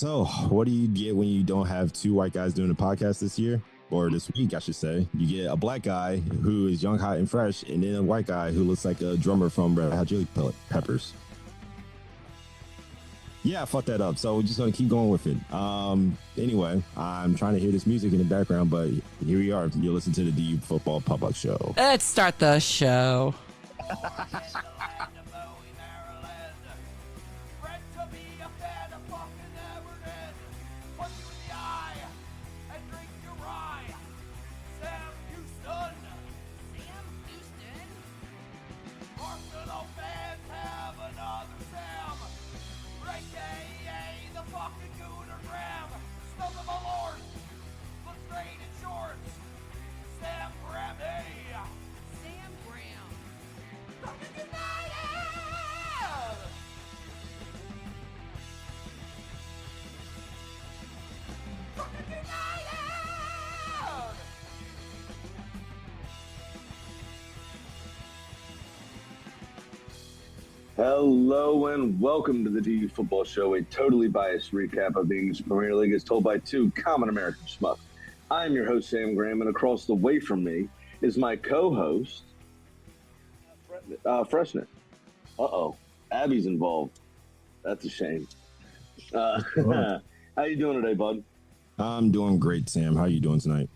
So, what do you get when you don't have two white guys doing a podcast this year? Or this week, I should say. You get a black guy who is young, hot, and fresh, and then a white guy who looks like a drummer from Red Hot Chili Peppers. Yeah, I fucked that up. So we're just going to keep going with it. Anyway, I'm trying to hear this music in the background, but here we are. You're listening to the DU Football Public Show. Let's start the show. Hello and welcome to the DU Football Show, a totally biased recap of the English Premier League as told by two common American schmucks. I'm your host, Sam Graham, and across the way from me is my co-host, Freshness. Uh-oh, Abby's involved. That's a shame. How you doing today, bud? I'm doing great, Sam. How are you doing tonight?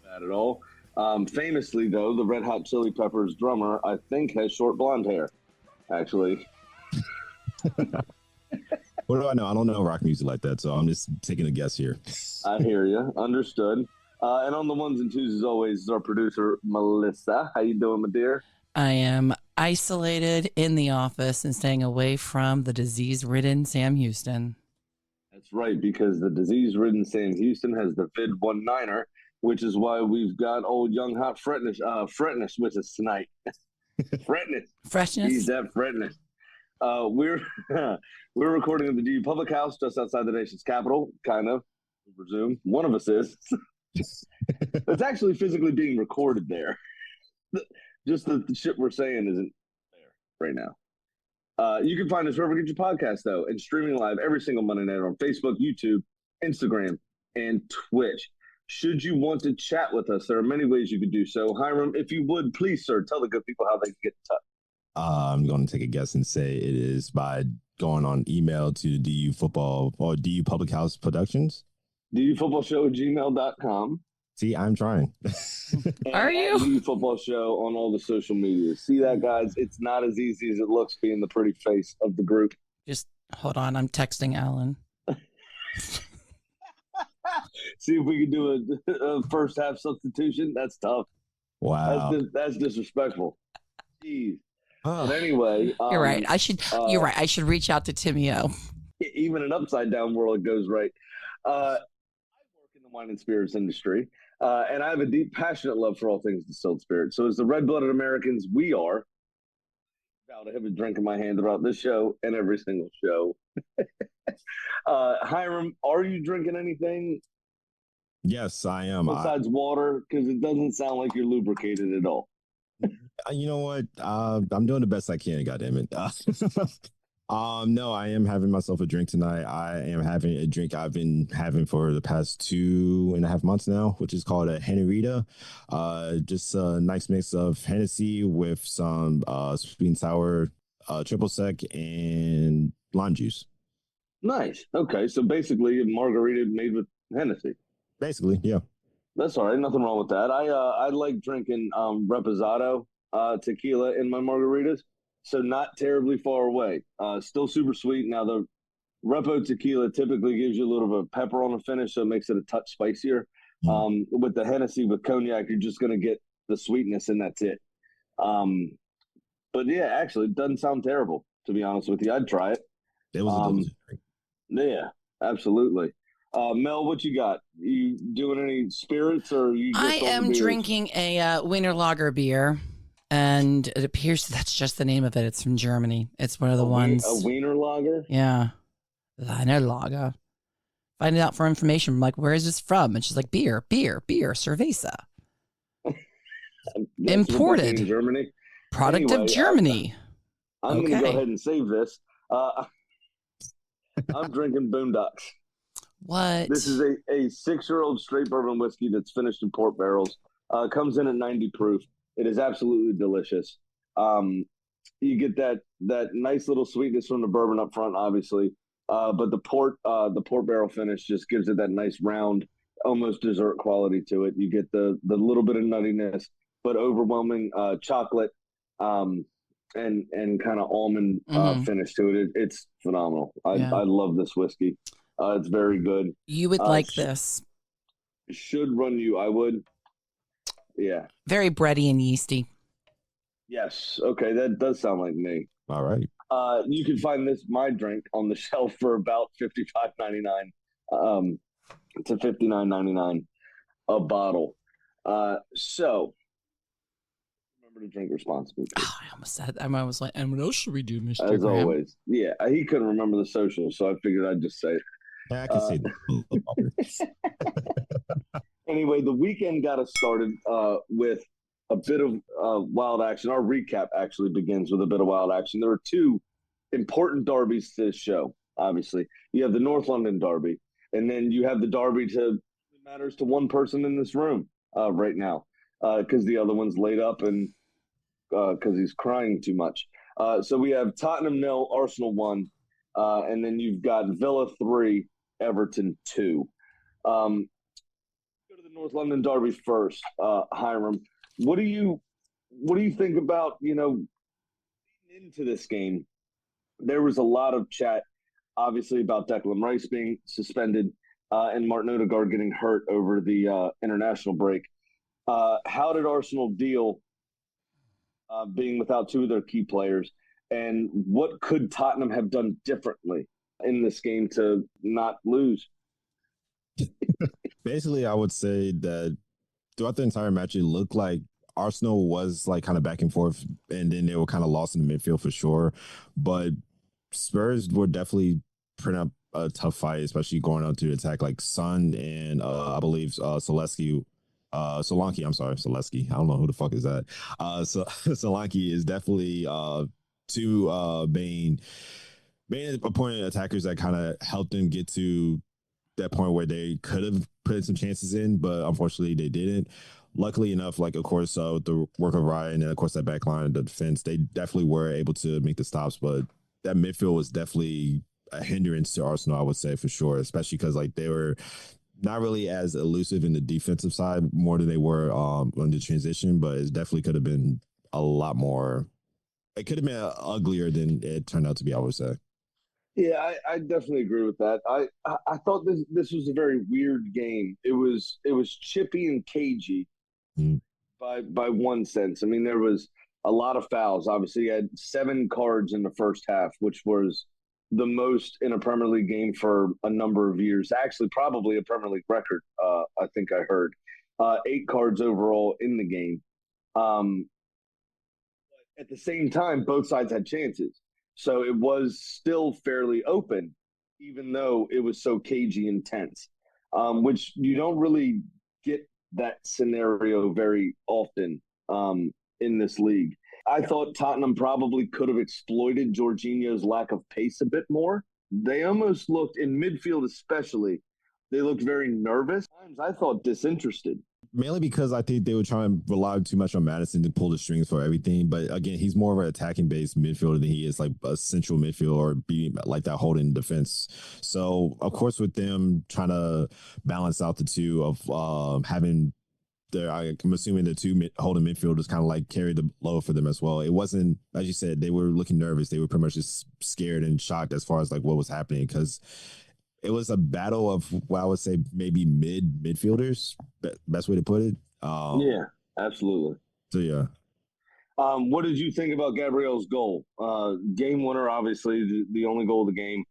Not at all. Famously, though, the Red Hot Chili Peppers drummer, I think, has short blonde hair. Actually, what do I know? I don't know rock music like that, so I'm just taking a guess here. I hear you. Understood. And on the ones and twos, as always, is our producer, Melissa. How you doing, my dear? I am isolated in the office and staying away from the disease-ridden Sam Houston. That's right, because the disease-ridden Sam Houston has the vid-19er, which is why we've got old Young Hot Freshness with us tonight. Freshness. He's that freshness. We're recording at the DU Public House just outside the nation's capital, kind of, I presume. One of us is. It's actually physically being recorded there. Just the shit we're saying isn't there right now. You can find us wherever you get your podcast, though, and streaming live every single Monday night on Facebook, YouTube, Instagram, and Twitch. Should you want to chat with us, there are many ways you could do so. Hiram, if you would, please, sir, tell the good people how they can get in touch. I'm going to take a guess and say it is by going on email to DU Football or DU Public House Productions. DUFootballShow@gmail.com. See, I'm trying. Are you? DU Football Show on all the social media. See that, guys? It's not as easy as it looks being the pretty face of the group. Just hold on. I'm texting Alan. See if we can do a first half substitution. That's tough. Wow. That's disrespectful. Jeez. But anyway. You're right. You're right. I should reach out to Timio. Even an upside down world, it goes right. I work in the wine and spirits industry, and I have a deep, passionate love for all things distilled spirits. So as the red-blooded Americans we are, proud to have a drink in my hand throughout this show and every single show. Hiram, are you drinking anything? Yes, I am. Besides water, because it doesn't sound like you're lubricated at all. You know what? I'm doing the best I can, goddammit. No, I am having myself a drink tonight. I am having a drink I've been having for the past 2.5 months now, which is called a Henrietta. Just a nice mix of Hennessy with some sweet and sour triple sec and lime juice. Nice. Okay, so basically a margarita made with Hennessy. Basically, yeah. That's all right. Nothing wrong with that. I like drinking reposado tequila in my margaritas, so not terribly far away. Still super sweet. Now, the repo tequila typically gives you a little bit of pepper on the finish, so it makes it a touch spicier. With the Hennessy with cognac, you're just going to get the sweetness, and that's it. But, yeah, actually, it doesn't sound terrible, to be honest with you. I'd try it. It was a delicious drink. Yeah, absolutely. Mel, what you got? You doing any spirits or you just I am drinking a Wiener Lager beer, and it appears that's just the name of it. It's from Germany. It's one of the ones. A Wiener Lager? Yeah. Wiener Lager. Finding out for information. I'm like, where is this from? And she's like, beer, cerveza. Imported. In Germany. Product Anyway, of Germany. I'm going to go ahead and save this. I'm drinking Boondocks. What? This is a 6-year-old straight bourbon whiskey that's finished in port barrels. Comes in at 90 proof. It is absolutely delicious. You get that nice little sweetness from the bourbon up front, obviously, but the port barrel finish just gives it that nice round, almost dessert quality to it. You get the little bit of nuttiness, but overwhelming chocolate and kind of almond finish to it. It's phenomenal. I love this whiskey. It's very good. You would like this. Should run you. I would. Yeah. Very bready and yeasty. Yes. Okay, that does sound like me. All right. You can find my drink on the shelf for about $55.99 to $59.99 a bottle. So remember to drink responsibly. Oh, I almost said. I was like, and what else should we do, Mr. As Graham? always. Yeah, he couldn't remember the social, so I figured I'd just say it. Yeah, I can say that. Anyway, the weekend got us started with a bit of wild action. Our recap actually begins with a bit of wild action. There are two important derbies to this show, obviously. You have the North London derby, and then you have the derby that matters to one person in this room right now because the other one's laid up and because he's crying too much. So we have Tottenham 0, Arsenal 1, and then you've got Villa 3, Everton 2. Go to the North London derby first, Hiram. What do you think about, into this game? There was a lot of chat, obviously, about Declan Rice being suspended and Martin Odegaard getting hurt over the international break. How did Arsenal deal being without two of their key players? And what could Tottenham have done differently in this game to not lose? Basically, I would say that throughout the entire match, it looked like Arsenal was like kind of back and forth, and then they were kind of lost in the midfield for sure. But Spurs were definitely putting up a tough fight, especially going out to attack like Son and I believe Solanke. I'm sorry, Solanke. I don't know who the fuck is that. So Solanke is definitely two main opponent attackers that kind of helped them get to that point where they could have put some chances in, but unfortunately they didn't. Luckily enough, like of course, the work of Ryan and of course that back line and the defense, they definitely were able to make the stops, but that midfield was definitely a hindrance to Arsenal, I would say for sure, especially because like they were not really as elusive in the defensive side more than they were on the transition, but it definitely could have been a lot more. It could have been uglier than it turned out to be, I would say. Yeah, I definitely agree with that. I thought this was a very weird game. It was chippy and cagey by one sense. I mean, there was a lot of fouls. Obviously, you had 7 cards in the first half, which was the most in a Premier League game for a number of years. Actually, probably a Premier League record, I think I heard. 8 cards overall in the game. At the same time, both sides had chances. So it was still fairly open, even though it was so cagey and tense, which you don't really get that scenario very often in this league. I thought Tottenham probably could have exploited Jorginho's lack of pace a bit more. They almost looked, in midfield especially, they looked very nervous. At times I thought disinterested. Mainly because I think they were trying to rely too much on Maddison to pull the strings for everything. But again, he's more of an attacking-based midfielder than he is like a central midfield or be like that holding defense. So, of course, with them trying to balance out the two of having I'm assuming the two holding midfielders kind of like carried the load for them as well. It wasn't, as you said, they were looking nervous. They were pretty much just scared and shocked as far as like what was happening because it was a battle of what I would say maybe midfielders, best way to put it. Yeah, absolutely. So, yeah. What did you think about Gabriel's goal? Game winner, obviously, the only goal of the game.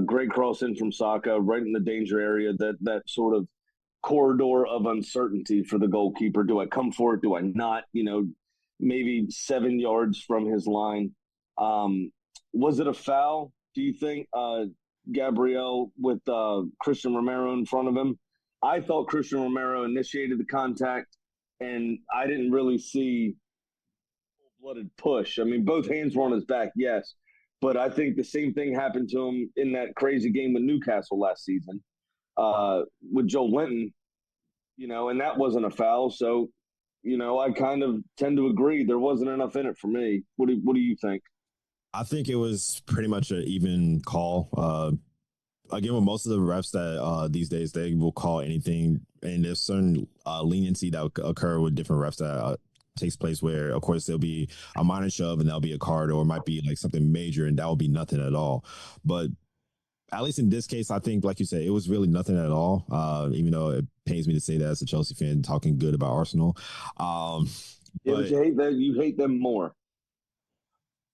Great cross in from Saka, right in the danger area, that sort of corridor of uncertainty for the goalkeeper. Do I come for it? Do I not? Maybe 7 yards from his line. Was it a foul, do you think? Gabriel with Christian Romero in front of him. I thought Christian Romero initiated the contact, and I didn't really see full-blooded push. I mean, both hands were on his back, yes, but I think the same thing happened to him in that crazy game with Newcastle last season. with Joe Linton, and that wasn't a foul. So, I kind of tend to agree there wasn't enough in it for me. What do you think? I think it was pretty much an even call. Again, with most of the refs that these days, they will call anything, and there's certain leniency that will occur with different refs that takes place where, of course, there'll be a minor shove and there'll be a card, or it might be like something major and that will be nothing at all. But at least in this case, I think, like you said, it was really nothing at all. Even though it pains me to say that as a Chelsea fan, talking good about Arsenal. But you hate that. You hate them more.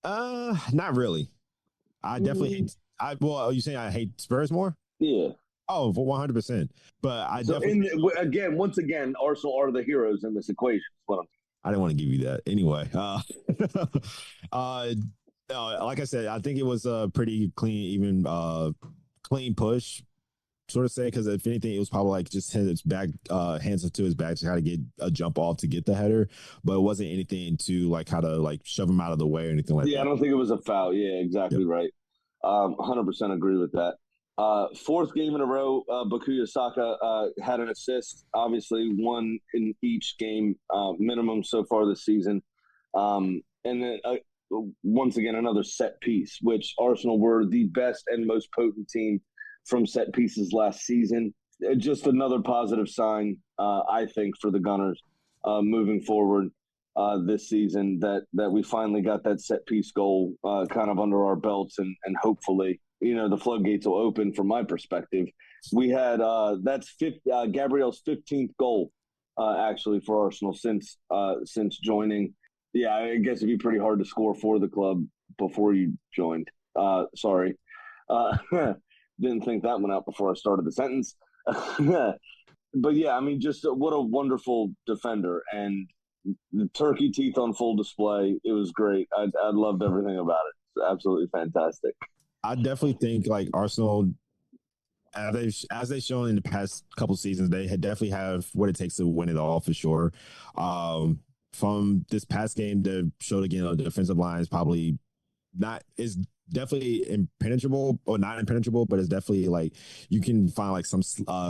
Not really. I definitely hate. Well, are you saying I hate Spurs more? Yeah. Oh, for 100%. But I definitely once again, Arsenal are the heroes in this equation. I didn't want to give you that anyway. Like I said, I think it was a pretty clean, even clean push, sort of say, because if anything, it was probably like just his back, hands up to his back to try to get a jump off to get the header, but it wasn't anything to like how to like shove him out of the way or anything like that. Yeah, I don't think it was a foul. Yeah, exactly right. 100% agree with that. Fourth game in a row, Bukayo Saka had an assist, obviously one in each game minimum so far this season. And then once again, another set piece, which Arsenal were the best and most potent team from set pieces last season. Just another positive sign, I think, for the Gunners moving forward this season that we finally got that set piece goal kind of under our belts, and hopefully, the floodgates will open from my perspective. We had that's Gabriel's 15th goal actually for Arsenal since joining. Yeah, I guess it'd be pretty hard to score for the club before you joined. Sorry. Didn't think that one out before I started the sentence. But yeah, I mean, just what a wonderful defender, and the turkey teeth on full display. It was great. I loved everything about it. It's absolutely fantastic. I definitely think like Arsenal, as they've shown in the past couple seasons, they definitely have what it takes to win it all for sure. From this past game, they showed again the defensive line is probably not is definitely impenetrable or not impenetrable, but it's definitely like you can find like some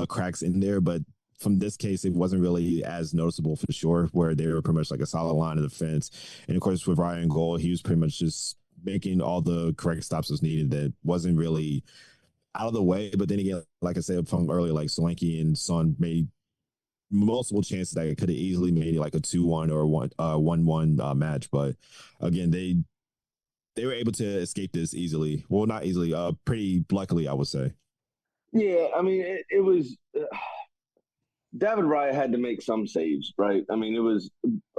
cracks in there, but from this case, it wasn't really as noticeable for sure, where they were pretty much like a solid line of defense. And of course, with Ryan goal, he was pretty much just making all the correct stops as needed. That wasn't really out of the way. But then again, like I said from earlier, like Solanke and Son made multiple chances that could have easily made it like a 2-1 or 1-1 match. But again, they were able to escape this easily. Well, not easily, pretty luckily, I would say. Yeah, I mean, it was David Raya had to make some saves, right? I mean, it was,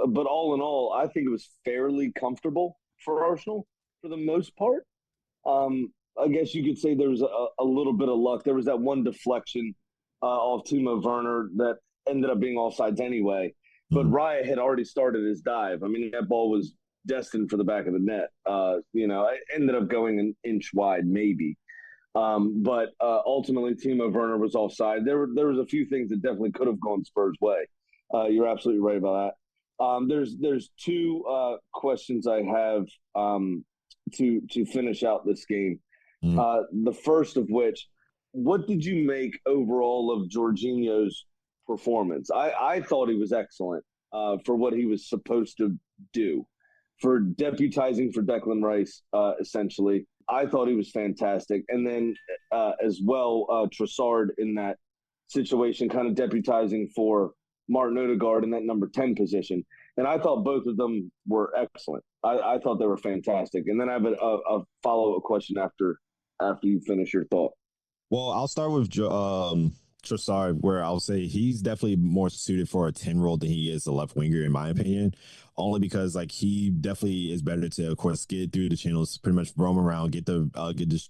but all in all, I think it was fairly comfortable for Arsenal for the most part. I guess you could say there was a little bit of luck. There was that one deflection off Timo Werner that ended up being offsides anyway. But Raya had already started his dive. I mean, that ball was destined for the back of the net. It ended up going an inch wide, maybe. But ultimately, Timo Werner was offside. There was a few things that definitely could have gone Spurs' way. You're absolutely right about that. There's two questions I have to finish out this game. The first of which, what did you make overall of Jorginho's performance? I thought he was excellent for what he was supposed to do, for deputizing for Declan Rice, essentially. I thought he was fantastic. And then as well, Trossard in that situation, kind of deputizing for Martin Odegaard in that number 10 position. And I thought both of them were excellent. I thought they were fantastic. And then I have a follow-up question after you finish your thought. Well, I'll start with Trossard, where I'll say he's definitely more suited for a 10 role than he is a left winger, in my opinion. Only because like he definitely is better to, of course, get through the channels, pretty much roam around, get the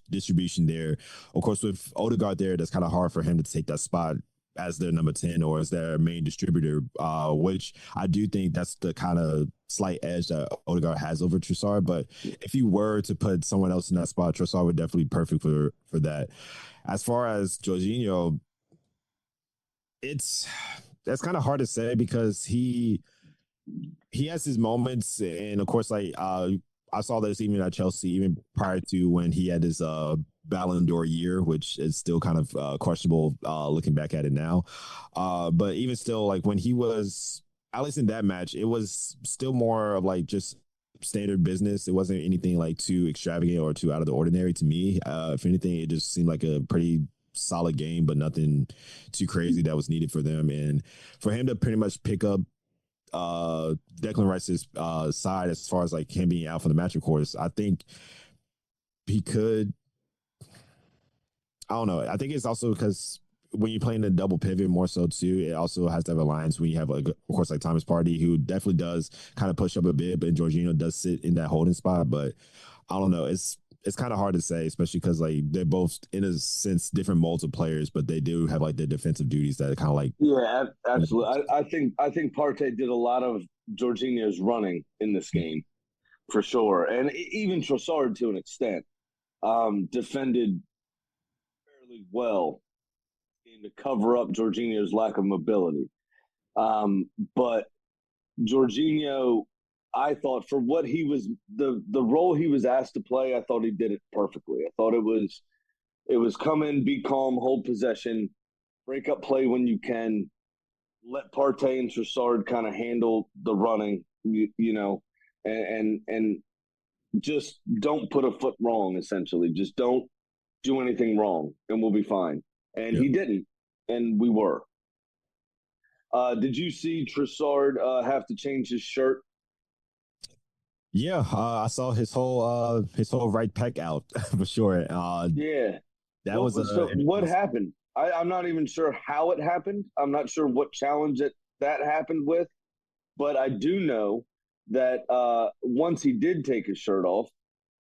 distribution there. Of course, with Odegaard there, that's kind of hard for him to take that spot as their number 10 or as their main distributor, which I do think that's the kind of slight edge that Odegaard has over Trossard. But if you were to put someone else in that spot, Trossard would definitely be perfect for that. As far as Jorginho, that's kind of hard to say because he has his moments, and of course, like I saw this even at Chelsea, even prior to when he had his Ballon d'Or year, which is still kind of questionable looking back at it now. But even still, like when he was, at least in that match, it was still more of like just standard business. It wasn't anything like too extravagant or too out of the ordinary to me. If anything, it just seemed like a pretty solid game, but nothing too crazy that was needed for them. And for him to pretty much pick up Declan Rice's side as far as like him being out for the match, of course, I think he could. I don't know. I think it's also because when you're playing the double pivot more so too, it also has to have a lines when you have like, of course, like Thomas Partey, who definitely does kind of push up a bit, but Jorginho does sit in that holding spot. But I don't know. It's kind of hard to say, especially because like they're both in a sense different molds of players, but they do have like their defensive duties that are kind of like. Yeah, absolutely. I think Partey did a lot of Jorginho's running in this game for sure, and even Trossard to an extent defended fairly well to cover up Jorginho's lack of mobility. But Jorginho, I thought for what he was, the role he was asked to play, I thought he did it perfectly. I thought it was come in, be calm, hold possession, break up play when you can, let Partey and Trossard kind of handle the running, you know, and just don't put a foot wrong, essentially. Just don't do anything wrong, and we'll be fine. And he didn't, and we were. Did you see Trossard have to change his shirt? Yeah, I saw his whole right pec out for sure. Yeah. That was so what happened? I'm not even sure how it happened. I'm not sure what challenge that happened with, but I do know that once he did take his shirt off,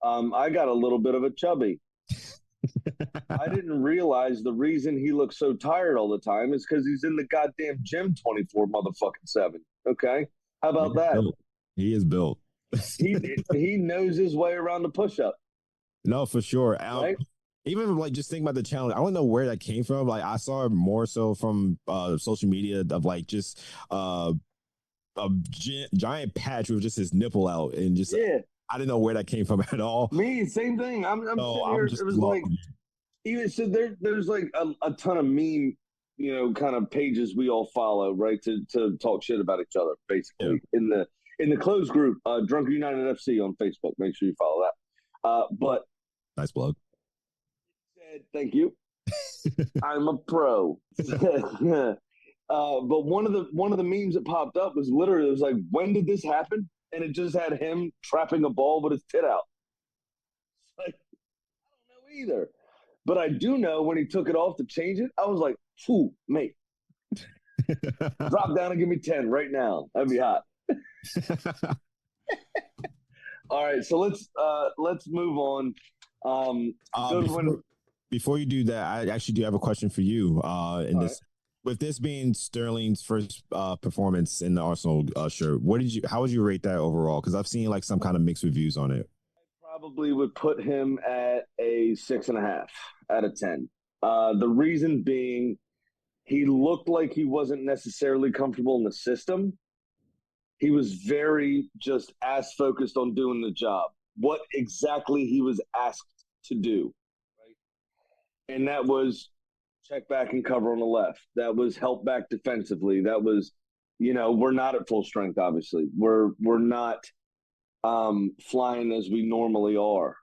I got a little bit of a chubby. I didn't realize the reason he looks so tired all the time is because he's in the goddamn gym 24/7. Okay, how about that? Built. He is built. he knows his way around the push-up. No, for sure. Right? Even like just think about the challenge. I don't know where that came from. Like I saw it more so from social media of like just a giant patch with just his nipple out and just I didn't know where that came from at all. Me, same thing. I'm sitting here. It was like even so. There's like a ton of meme, you know, kind of pages we all follow, right, to talk shit about each other, basically in the closed group, Drunken United FC on Facebook. Make sure you follow that. But nice plug. Thank you. I'm a pro. But one of the memes that popped up was literally, it was like, when did this happen? And it just had him trapping a ball with his tit out. Like, I don't know either. But I do know when he took it off to change it, I was like, "Phew, mate, drop down and give me 10 right now. That'd be hot." All right, so let's move on. Before you do that, I actually do have a question for you. With this being Sterling's first performance in the Arsenal shirt, how would you rate that overall? Because I've seen like some kind of mixed reviews on it. I probably would put him at a 6.5 out of 10. The reason being, he looked like he wasn't necessarily comfortable in the system. He was very just ass focused on doing the job. What exactly he was asked to do, right? And that was check back and cover on the left. That was help back defensively. That was, you know, we're not at full strength, obviously. We're not flying as we normally are.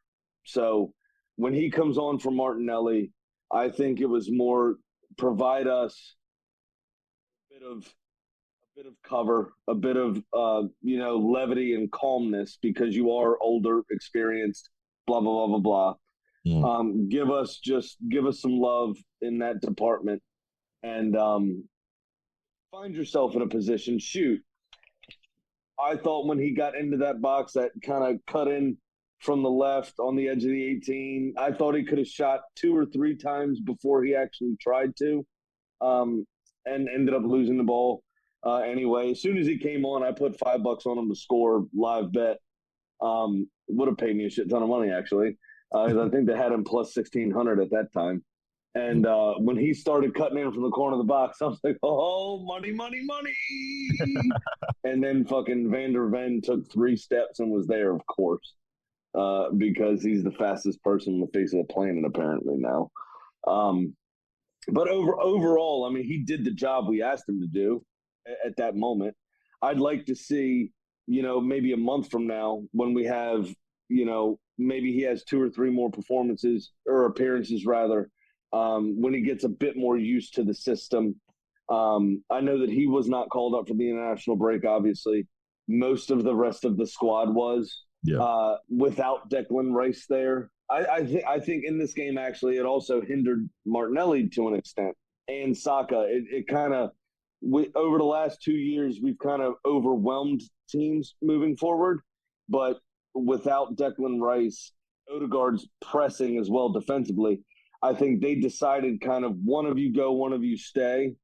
So when he comes on for Martinelli, I think it was more provide us a bit of cover, a bit of levity and calmness because you are older, experienced, blah blah blah blah blah. Give us some love in that department and find yourself in a position. Shoot. I thought when he got into that box that kind of cut in from the left on the edge of the 18, I thought he could have shot 2 or 3 times before he actually tried to and ended up losing the ball anyway. As soon as he came on, I put $5 on him to score live bet. Would have paid me a shit ton of money, actually. I think they had him plus 1,600 at that time. And when he started cutting in from the corner of the box, I was like, oh, money, money, money. And then fucking Van der Ven took 3 steps and was there, of course. because he's the fastest person on the face of the planet apparently now. But overall, I mean, he did the job we asked him to do at that moment. I'd like to see, maybe a month from now when we have, maybe he has 2 or 3 more performances or appearances rather, when he gets a bit more used to the system. I know that he was not called up for the international break, obviously. Most of the rest of the squad was without Declan Rice there. I think in this game, actually, it also hindered Martinelli to an extent and Saka. It kind of, over the last 2 years, we've kind of overwhelmed teams moving forward. But without Declan Rice, Odegaard's pressing as well defensively, I think they decided kind of one of you go, one of you stay.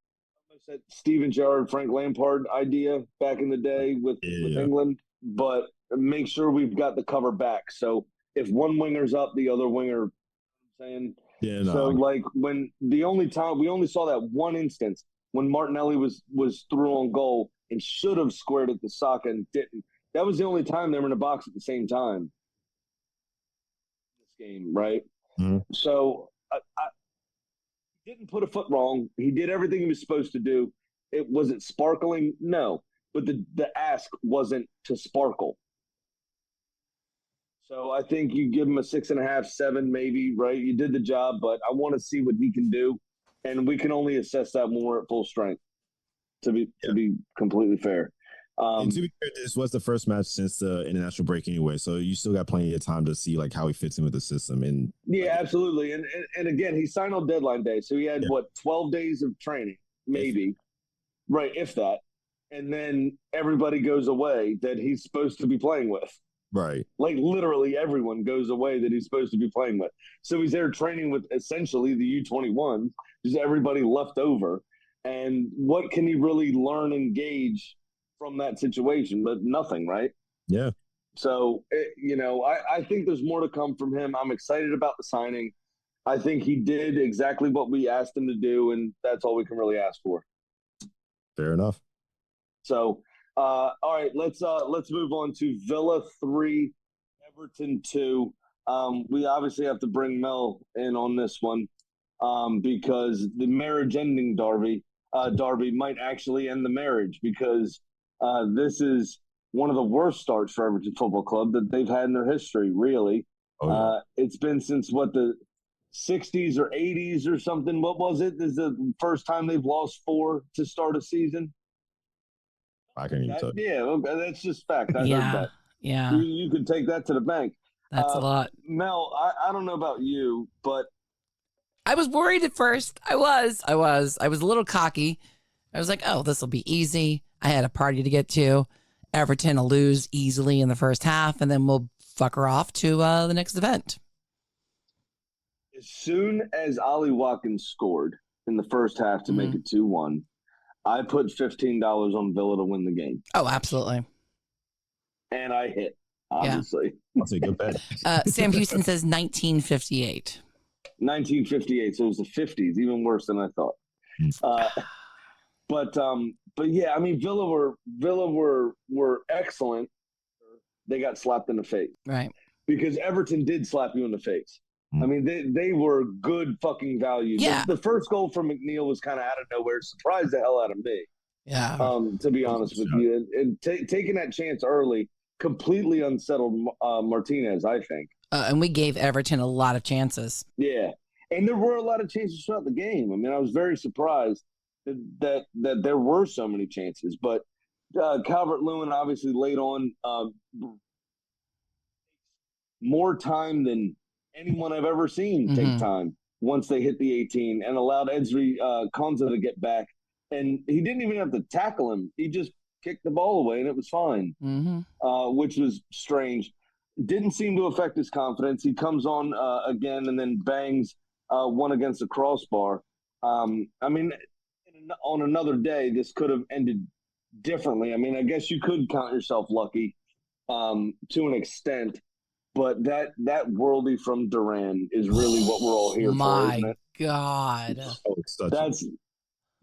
That Steven Gerrard, Frank Lampard idea back in the day with England, but make sure we've got the cover back. So if one winger's up, the other winger, saying, so like when the only time we only saw that one instance when Martinelli was through on goal and should have squared it to Saka and didn't. That was the only time they were in the box at the same time. This game, right? Mm-hmm. So I didn't put a foot wrong. He did everything he was supposed to do. Was it sparkling? No. But the ask wasn't to sparkle. So I think you give him a 6.5, 7 maybe, right? You did the job, but I want to see what he can do. And we can only assess that when we're at full strength, to be completely fair. And to be fair, this was the first match since the international break anyway, so you still got plenty of time to see like how he fits in with the system. And absolutely. And again, he signed on deadline day, so he had 12 days of training, maybe, right? If that, and then everybody goes away that he's supposed to be playing with, right? Like literally everyone goes away that he's supposed to be playing with. So he's there training with essentially the U21, just everybody left over. And what can he really learn and gauge from that situation? But nothing, right? Yeah. So, I think there's more to come from him. I'm excited about the signing. I think he did exactly what we asked him to do, and that's all we can really ask for. Fair enough. So, all right, let's move on to Villa 3, Everton 2. We obviously have to bring Mel in on this one because the marriage-ending derby might actually end the marriage, because this is one of the worst starts for Everton Football Club that they've had in their history, really. It's been since, the 60s or 80s or something. What was it? This is the first time they've lost 4 to start a season? I can't even tell you. Yeah, okay, that's just fact. I heard that. Yeah. You could take that to the bank. That's a lot. Mel, I don't know about you, but I was worried at first. I was a little cocky. I was like, oh, this will be easy. I had a party to get to. Everton will lose easily in the first half, and then we'll fuck her off to the next event. As soon as Ollie Watkins scored in the first half to make it 2-1, I put $15 on Villa to win the game. Oh, absolutely. And I hit, obviously. That's a good bet. Sam Houston says 1958. 1958, so it was the 50s, even worse than I thought. But yeah, I mean, Villa were excellent. They got slapped in the face, right? Because Everton did slap you in the face. I mean, they were good fucking value. Yeah. The first goal from McNeil was kind of out of nowhere, surprised the hell out of me. Yeah. To be honest with you, and taking that chance early completely unsettled Martinez, I think. And we gave Everton a lot of chances. Yeah, and there were a lot of chances throughout the game. I mean, I was very surprised that there were so many chances. But Calvert-Lewin obviously laid on more time than anyone I've ever seen take time once they hit the 18, and allowed Ezri Konsa to get back. And he didn't even have to tackle him. He just kicked the ball away, and it was fine, which was strange. Didn't seem to affect his confidence. He comes on again and then bangs one against the crossbar. I mean, on another day, this could have ended differently. I mean, I guess you could count yourself lucky to an extent, but that worldie from Duran is really what we're all here for, isn't it? My God.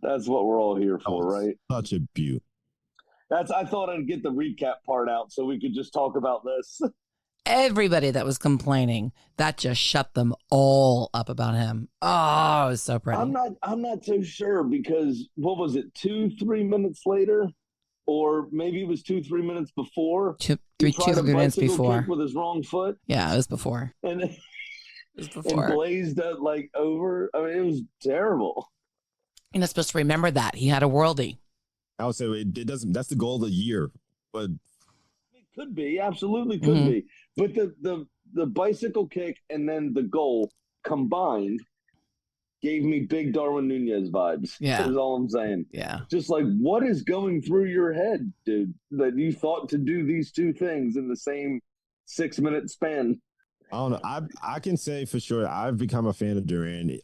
That's what we're all here for, right? Such a beaut. I thought I'd get the recap part out so we could just talk about this. everybody that was complaining, that just shut them all up about him. Oh, it was so pretty. I'm not so sure because what was it, 2-3 minutes later? Or maybe it was 2-3 minutes before. Two, 3 minutes before. Kick with his wrong foot. Yeah, it was before. And it was before. And blazed like over. I mean, it was terrible. You're not supposed to remember that. He had a worldie. I would say it doesn't. That's the goal of the year, but it could be, absolutely could be. But the bicycle kick and then the goal combined gave me big Darwin Nunez vibes. Yeah, is all I'm saying. Yeah, just like what is going through your head, dude, that you thought to do these two things in the same 6-minute span. I don't know. I can say for sure I've become a fan of Durant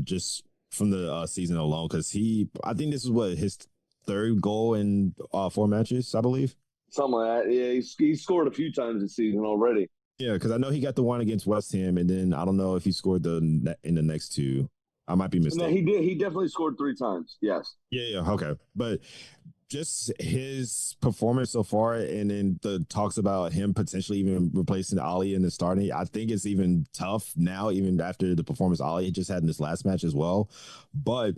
just from the season alone because I think this is what his third goal in 4 matches, I believe. Something like that. Yeah, he scored a few times this season already. Yeah, because I know he got the one against West Ham, and then I don't know if he scored in the next two. I might be mistaken. No, he did. He definitely scored 3 times. Yes. Yeah. Okay, but just his performance so far, and then the talks about him potentially even replacing Ali in the starting, I think it's even tough now, even after the performance Ali just had in this last match as well. But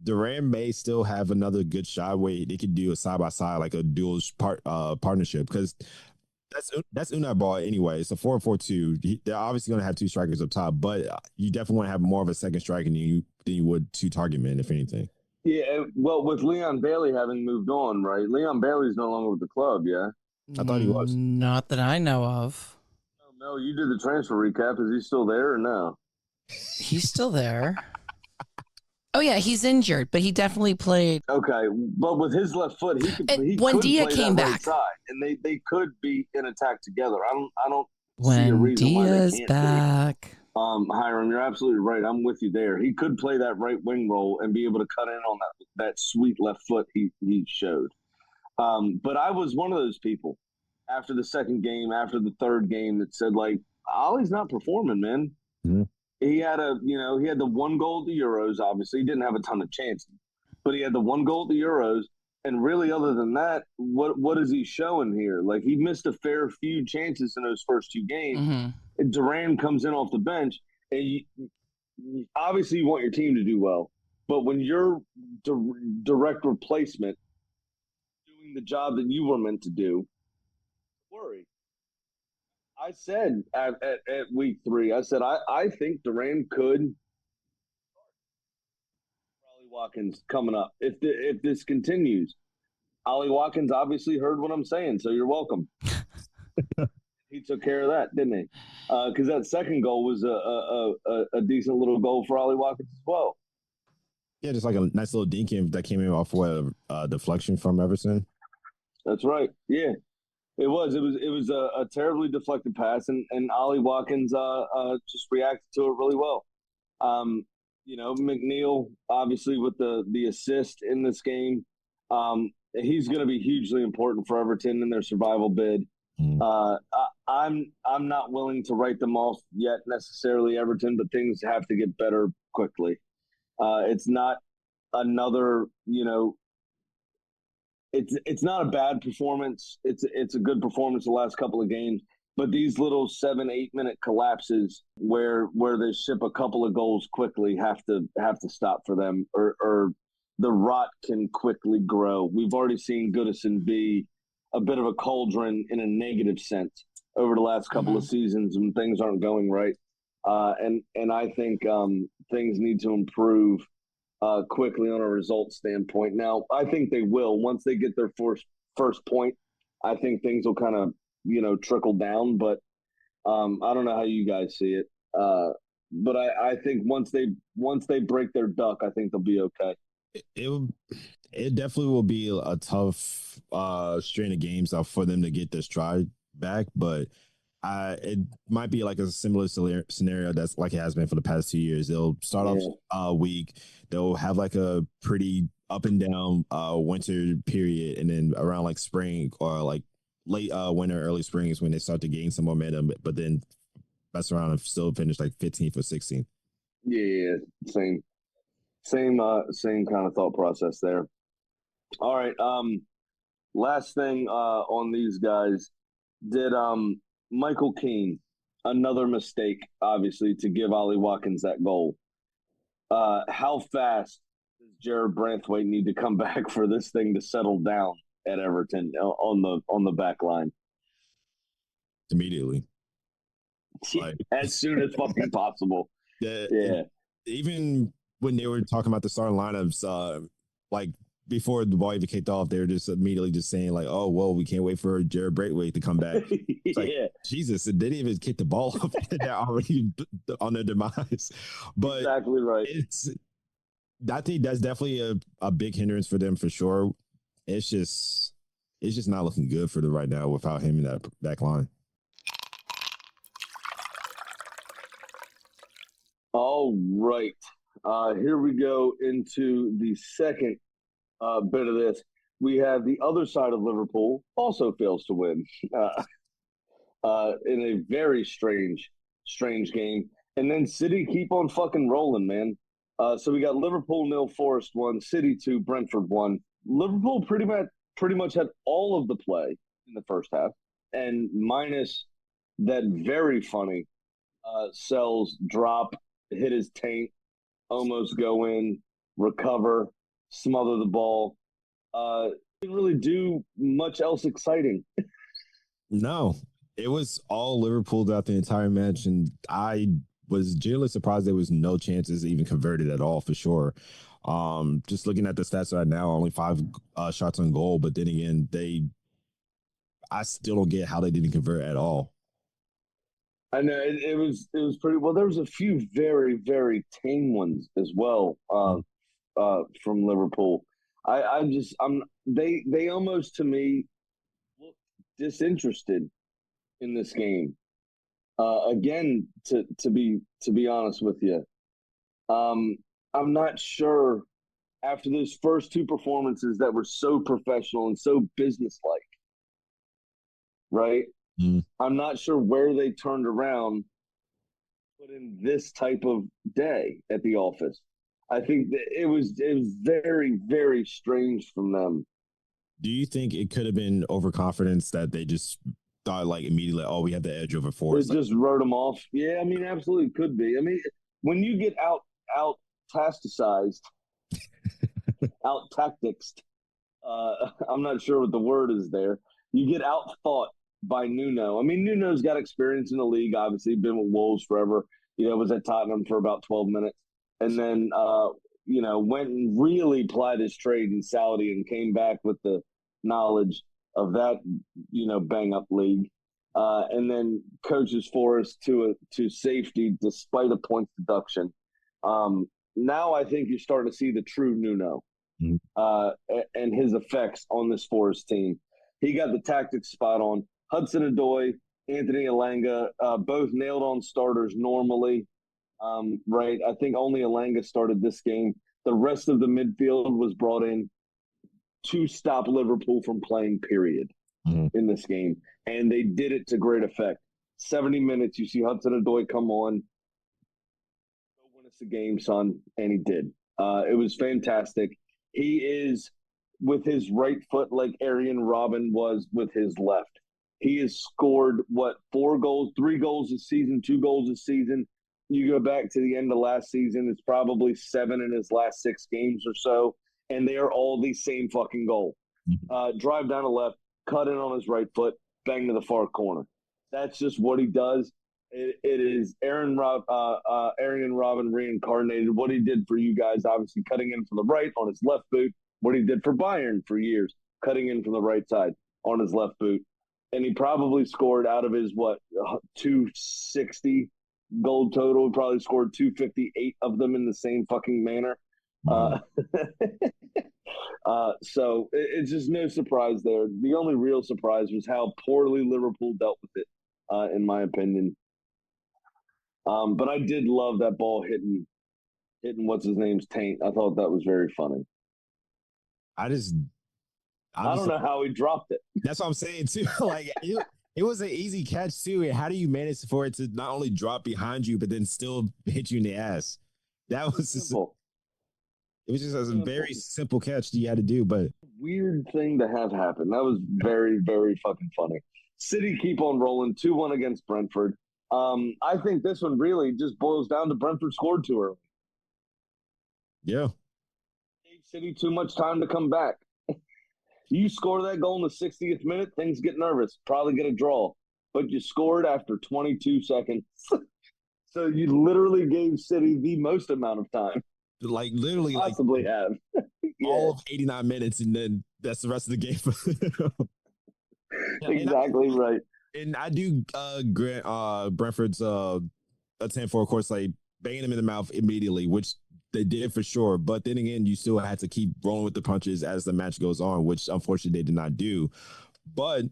Durant may still have another good shot where they could do a side by side, like a dual partnership, because that's Unai ball anyway. It's a 4-4-2. They're obviously going to have 2 strikers up top, but you definitely want to have more of a second striker than you would 2 target men, if anything. Yeah, well, with Leon Bailey having moved on, right? Leon Bailey's no longer with the club, yeah? I thought he was. Not that I know of. Oh, no, you did the transfer recap. Is he still there or no? He's still there. Oh, yeah, he's injured, but he definitely played. Okay, but with his left foot, he could when Dia came back. Right side, and they could be in attack together. I don't when see a reason Dia's why they can't back. Be. Hiram, you're absolutely right. I'm with you there. He could play that right wing role and be able to cut in on that sweet left foot he showed. But I was one of those people after the second game, after the third game, that said, like, Ollie's not performing, man. Mm-hmm. He had the 1 goal at the Euros. Obviously, he didn't have a ton of chances, but he had the 1 goal at the Euros. And really, other than that, what is he showing here? Like, he missed a fair few chances in those first 2 games. Mm-hmm. And Duran comes in off the bench, and you obviously you want your team to do well. But when your direct replacement doing the job that you were meant to do, worry. I said at week 3, I said I think Duran could. Ollie Watkins coming up if this continues. Ollie Watkins obviously heard what I'm saying, so you're welcome. He took care of that, didn't he? Because that second goal was a decent little goal for Ollie Watkins as well. Yeah, just like a nice little dink that came in off a deflection from Everson. That's right. Yeah. It was a terribly deflected pass, and Ollie Watkins just reacted to it really well. McNeil obviously with the assist in this game, he's going to be hugely important for Everton in their survival bid. I'm not willing to write them off yet necessarily, Everton, but things have to get better quickly. It's not another It's not a bad performance. It's a good performance the last couple of games. But these little 7-8 minute collapses where they ship a couple of goals quickly have to stop for them, or the rot can quickly grow. We've already seen Goodison be a bit of a cauldron in a negative sense over the last couple of seasons when things aren't going right. And I think things need to improve quickly on a result standpoint. Now, I think they will. Once they get their first point, I think things will kind of, trickle down. But I don't know how you guys see it. But I think once they break their duck, I think they'll be okay. It definitely will be a tough strain of games for them to get their stride back. But it might be like a similar scenario that's like it has been for the past 2 years. They'll start off weak. They'll have like a pretty up and down winter period, and then around like spring or like late winter, early spring is when they start to gain some momentum. But then mess around and still finish like 15th or 16th. Yeah, same kind of thought process there. All right, last thing on these guys. Did Michael Keane, another mistake, obviously, to give Ollie Watkins that goal. How fast does Jared Branthwaite need to come back for this thing to settle down at Everton on the back line? Immediately. Like, as soon as fucking possible. Yeah. Even when they were talking about the starting lineups, like before the ball even kicked off, they were just immediately just saying like, "Oh, well, we can't wait for Jared Braithwaite to come back." It's like, Jesus, it didn't even kick the ball off. They're already on their demise. But exactly right. I think that's definitely a big hindrance for them for sure. It's just not looking good for them right now without him in that back line. All right. Here we go into the second bit of this. We have the other side of Liverpool also fails to win in a very strange game. And then City keep on fucking rolling, man. So we got Liverpool 0, Forest 1, City 2, Brentford 1. Liverpool pretty much had all of the play in the first half, and minus that very funny Sells drop, hit his taint, almost go in, recover, smother the ball. Didn't really do much else exciting. No, it was all Liverpool throughout the entire match, and I was genuinely surprised there was no chances even converted at all for sure. Just looking at the stats right now, only 5 shots on goal, but then again, I still don't get how they didn't convert at all. I know it was pretty well. There was a few very, very tame ones as well from Liverpool. They almost to me look disinterested in this game. Again, to be honest with you, I'm not sure after those first 2 performances that were so professional and so businesslike, right? I'm not sure where they turned around, put in this type of day at the office. I think that it was very, very strange from them. Do you think it could have been overconfidence that they just thought like immediately, oh, we have the edge over Forest? It just wrote them off. Yeah, I mean, absolutely could be. I mean, when you get out tasticized, out tactics, I'm not sure what the word is there. You get out thought by Nuno. I mean, Nuno's got experience in the league, obviously, been with Wolves forever. Was at Tottenham for about 12 minutes. And then, went and really plied his trade in Saudi and came back with the knowledge of that, bang-up league. And then coaches Forest to safety despite a points deduction. Now I think you're starting to see the true Nuno and his effects on this Forest team. He got the tactics spot on. Hudson-Odoi, Anthony Elanga, both nailed on starters normally, right? I think only Elanga started this game. The rest of the midfield was brought in to stop Liverpool from playing, period, in this game. And they did it to great effect. 70 minutes, you see Hudson-Odoi come on. Go win us the game, son. And he did. It was fantastic. He is with his right foot like Arjen Robben was with his left. He has scored, 4 goals, 3 goals this season, 2 goals this season. You go back to the end of last season, it's probably 7 in his last 6 games or so, and they are all the same fucking goal. Drive down the left, cut in on his right foot, bang to the far corner. That's just what he does. It is Arjen Robben reincarnated. What he did for you guys, obviously cutting in from the right on his left boot. What he did for Bayern for years, cutting in from the right side on his left boot. And he probably scored out of his, 260 goal total. He probably scored 258 of them in the same fucking manner. So it's just no surprise there. The only real surprise was how poorly Liverpool dealt with it, in my opinion. But I did love that ball hitting what's-his-name's taint. I thought that was very funny. I don't know how he dropped it. That's what I'm saying too. Like it was an easy catch too. And how do you manage for it to not only drop behind you, but then still hit you in the ass? That was simple. It was just a very simple catch that you had to do. But weird thing to have happen. That was very, very fucking funny. City keep on rolling 2-1 against Brentford. I think this one really just boils down to Brentford scored too early. Yeah. Gave City too much time to come back. You score that goal in the 60th minute, things get nervous, probably get a draw. But you scored after 22 seconds. So you literally gave City the most amount of time. Like literally possibly have. all of 89 minutes, and then that's the rest of the game. Exactly right. And I do grant Brentford's attempt for, of course, like banging him in the mouth immediately, which they did for sure. But then again, you still had to keep rolling with the punches as the match goes on, which unfortunately they did not do. But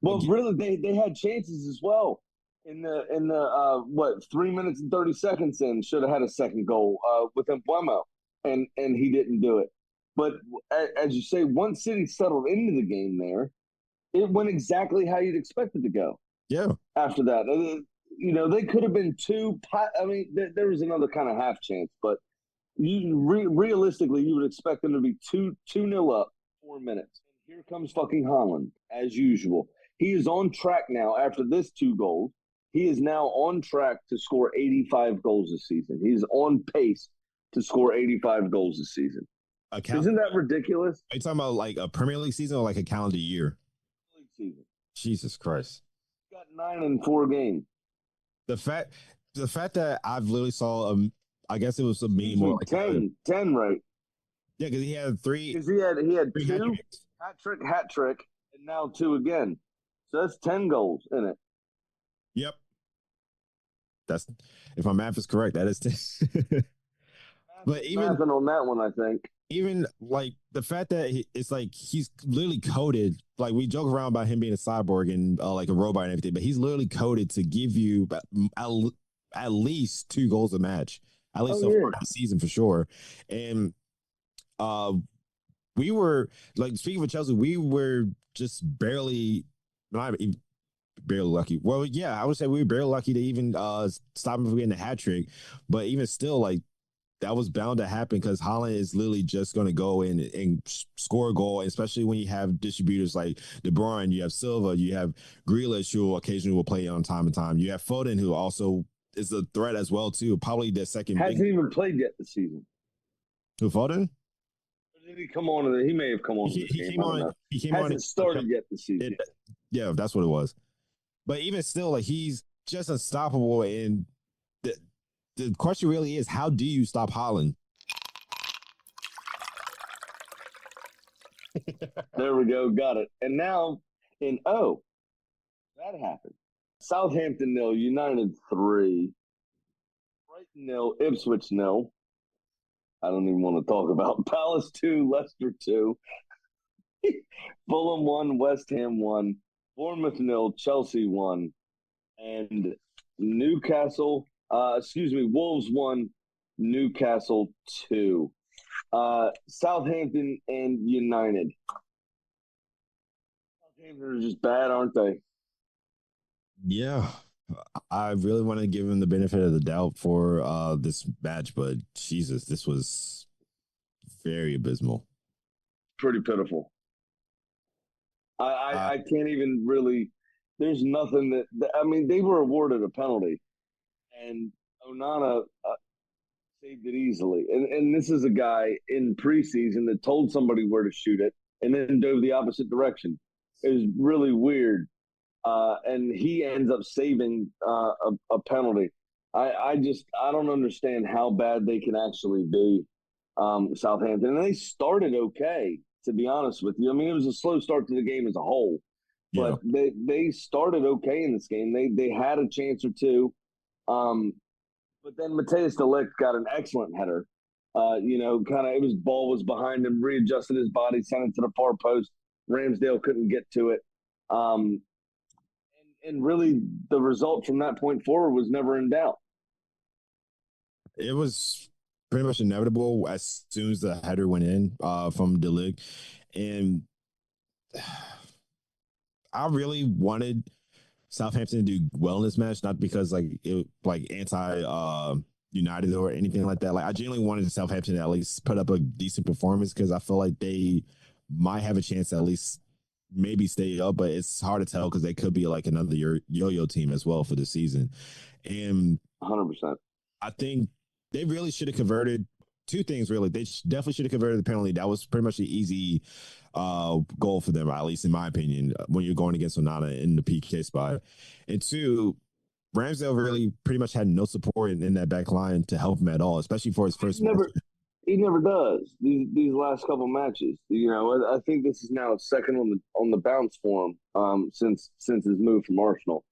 really, they had chances as well. In the 3 minutes and 30 seconds in, should have had a second goal with Embuemo, and he didn't do it. But as you say, once City settled into the game there, it went exactly how you'd expect it to go. Yeah. After that, they could have been two. I mean, there was another kind of half chance, but realistically, you would expect them to be 2-0 up, 4 minutes. And here comes fucking Haaland, as usual. He is on track now after this 2 goals. He is now on track to score 85 goals this season. He's on pace to score 85 goals this season. Isn't that ridiculous? Are you talking about like a Premier League season or like a calendar year? League season. Jesus Christ. He's got 9 in 4 games. The fact that I've literally saw I guess it was a meme more like 10, right? Yeah, because he had 3. Because he had 2 hat trick, and now 2 again. So that's 10 goals in it. Yep. That's, if my math is correct, that is 10. But even on that one, I think. Even like the fact that it's like he's literally coded, like we joke around about him being a cyborg and like a robot and everything, but he's literally coded to give you at least 2 goals a match, at least so far this season for sure. And we were like, speaking of Chelsea, we were just barely lucky. Well, yeah, I would say we were barely lucky to even stop him from getting a hat trick, but even still, like, that was bound to happen because Haaland is literally just going to go in and score a goal, especially when you have distributors like De Bruyne, you have Silva, you have Grealish, who occasionally will play on time and time. You have Foden, who also is a threat as well, too. Probably the second. Hasn't even played yet this season. Who, Foden? Or did he come on? He may have come on. He came on. He came hasn't on. Started yet this season. Yeah, that's what it was. But even still, like, he's just unstoppable. And the question really is, how do you stop Haaland? There we go. Got it. And now that happened. Southampton 0, United 3, Brighton 0, Ipswich 0. I don't even want to talk about Palace 2, Leicester 2, Fulham 1, West Ham 1, Bournemouth 0, Chelsea 1, and Wolves 1, Newcastle 2. Southampton and United. Southampton are just bad, aren't they? Yeah. I really want to give him the benefit of the doubt for this match, but Jesus, this was very abysmal. Pretty pitiful. I can't even really. There's nothing that I mean, they were awarded a penalty, and Onana saved it easily. And this is a guy in preseason that told somebody where to shoot it and then dove the opposite direction. It was really weird. And he ends up saving a penalty. I don't understand how bad they can actually be, Southampton. And they started okay, to be honest with you. I mean, it was a slow start to the game as a whole. But they started okay in this game. They had a chance or two. But then Matthijs de Ligt got an excellent header. Ball was behind him, readjusted his body, sent it to the far post. Ramsdale couldn't get to it. And really, the result from that point forward was never in doubt. It was pretty much inevitable as soon as the header went in from De Ligt. And I really wanted Southampton to do well in this match, not because anti United or anything like that. Like, I genuinely wanted Southampton to at least put up a decent performance because I feel like they might have a chance to at least maybe stay up, but it's hard to tell because they could be like another yo-yo team as well for the season. And 100%. I think they really should have converted two things, really. They definitely should have converted the penalty. That was pretty much the easy goal for them, at least in my opinion, when you're going against Onana in the PK spot. And two, Ramsdale really pretty much had no support in that back line to help him at all, especially for his first match. He never does these last couple matches. You know, I think this is now second on the bounce for him since his move from Arsenal.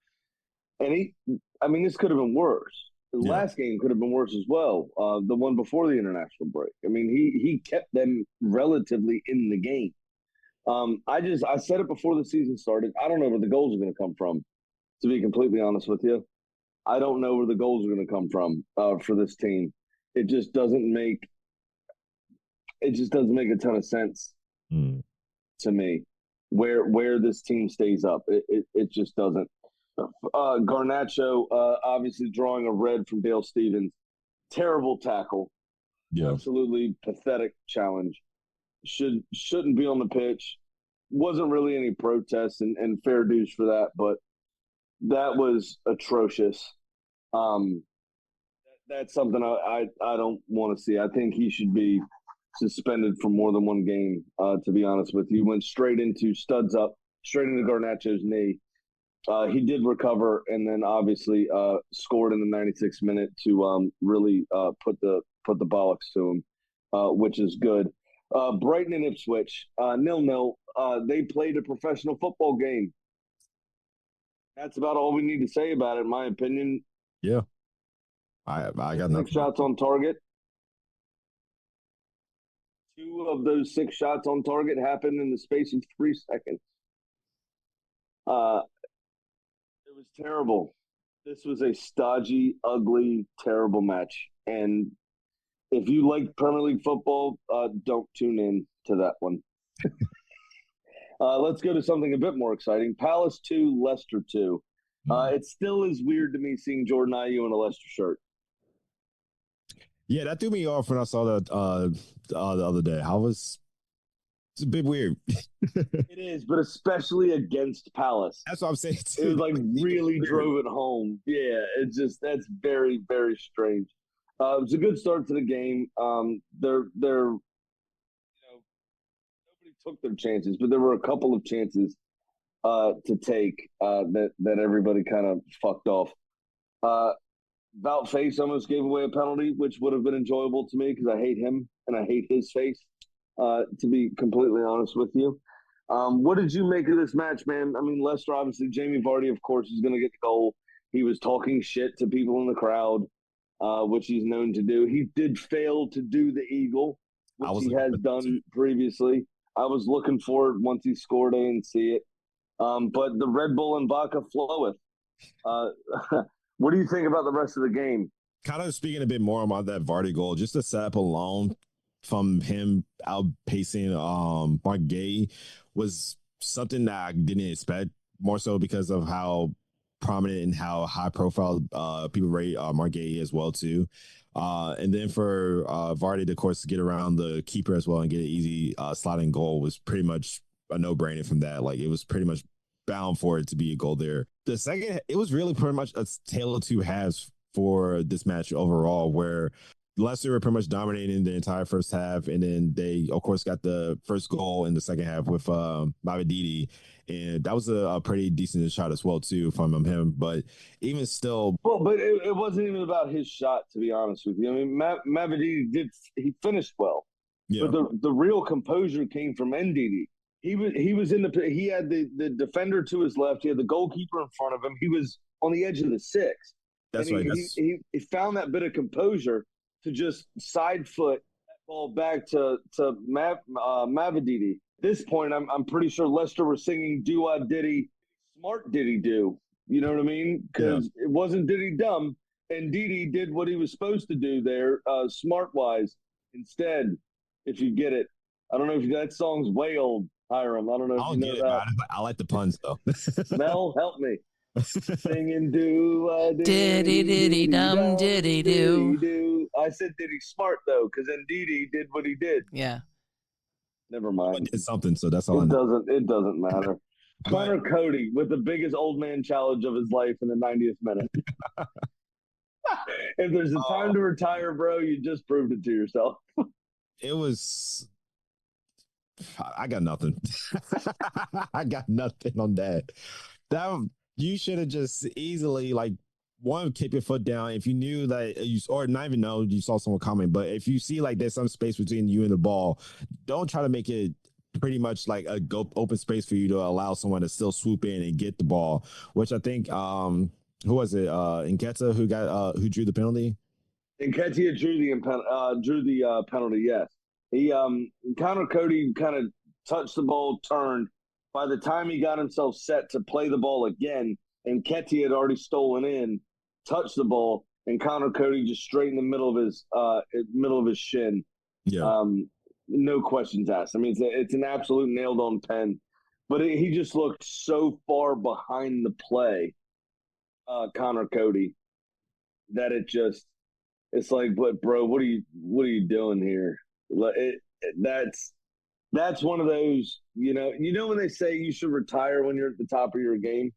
And this could have been worse. The last game could have been worse as well. The one before the international break. I mean, he kept them relatively in the game. I said it before the season started. I don't know where the goals are going to come from. To be completely honest with you, I don't know where the goals are going to come from for this team. It just doesn't make a ton of sense to me where this team stays up. It just doesn't. Garnacho obviously drawing a red from Dale Stephens. Terrible tackle. Yeah. Absolutely pathetic challenge. Shouldn't be on the pitch. Wasn't really any protests and fair dues for that, but that was atrocious. That's something I don't want to see. I think he should be suspended for more than one game, to be honest with you. Went straight into studs up, straight into Garnacho's knee. He did recover and then obviously scored in the 96th minute to really put the bollocks to him, which is good. Brighton and Ipswich, 0-0. They played a professional football game. That's about all we need to say about it, in my opinion. Yeah. I got nothing. 6 shots on target. 2 of those 6 shots on target happened in the space of 3 seconds. It was terrible. This was a stodgy, ugly, terrible match. And if you like Premier League football, don't tune in to that one. Let's go to something a bit more exciting. Palace 2, Leicester 2. It still is weird to me seeing Jordan Ayew in a Leicester shirt. Yeah, that threw me off when I saw that the other day. It's a bit weird. It is, but especially against Palace. That's what I'm saying too. It was like really drove it home. Yeah, that's very, very strange. It was a good start to the game. They're nobody took their chances, but there were a couple of chances to take that everybody kind of fucked off. Wout Face almost gave away a penalty, which would have been enjoyable to me because I hate him and I hate his face, to be completely honest with you. What did you make of this match, man? I mean, Leicester, obviously, Jamie Vardy, of course, is going to get the goal. He was talking shit to people in the crowd, which he's known to do. He did fail to do the eagle, which he has done previously. I was looking for it once he scored. I didn't see it. But the Red Bull and vodka floweth. What do you think about the rest of the game? Kind of speaking a bit more about that Vardy goal, just the setup alone from him outpacing Mark Gay was something that I didn't expect, more so because of how prominent and how high profile people rate Mark Gay as well too. And then for Vardy to, of course, get around the keeper as well and get an easy sliding goal was pretty much a no-brainer from that. Like, it was pretty much bound for it to be a goal there. The second, it was really pretty much a tale of two halves for this match overall, where Leicester were pretty much dominating the entire first half, and then they, of course, got the first goal in the second half with Ndidi, and that was a pretty decent shot as well too from him. But even still, but it wasn't even about his shot, to be honest with you. I mean, Ndidi he finished well, but the real composure came from Ndidi. He had the defender to his left. He had the goalkeeper in front of him. He was on the edge of the 6. That's right. He found that bit of composure to just side foot that ball back to Ndidi. At this point, I'm pretty sure Leicester were singing "Do Diddy, Smart Diddy Do." You know what I mean? Because it wasn't Diddy dumb, and Ndidi did what he was supposed to do there, smart wise. Instead, if you get it, I don't know if that song's way old. Hiram, I don't know if you know that. I like the puns though. Mel, help me. Singing do diddy diddy dum diddy do. I said diddy smart though, because then Ndidi did what he did. Yeah. Never mind. It's something, so that's all I know. know. It doesn't matter. Connor Cody with the biggest old man challenge of his life in the 90th minute. If there's a time to retire, bro, you just proved it to yourself. It was. I got nothing. I got nothing on that. That you should have just easily one, keep your foot down. If you knew that you, or not even know you saw someone coming, but if you see there's some space between you and the ball, don't try to make it pretty much like a open space for you to allow someone to still swoop in and get the ball. Which I think, who was it? Nketiah who drew the penalty. Nketiah drew the penalty. Yes, he Connor Cody kind of touched the ball, turned. By the time he got himself set to play the ball again, Nketiah had already stolen in, touched the ball, and Connor Cody just straight in the middle of his shin. Yeah. No questions asked. I mean, it's an absolute nailed on pen, but he just looked so far behind the play, Connor Cody, that it's like, what, bro? What are you doing here? That's one of those, when they say you should retire when you're at the top of your game.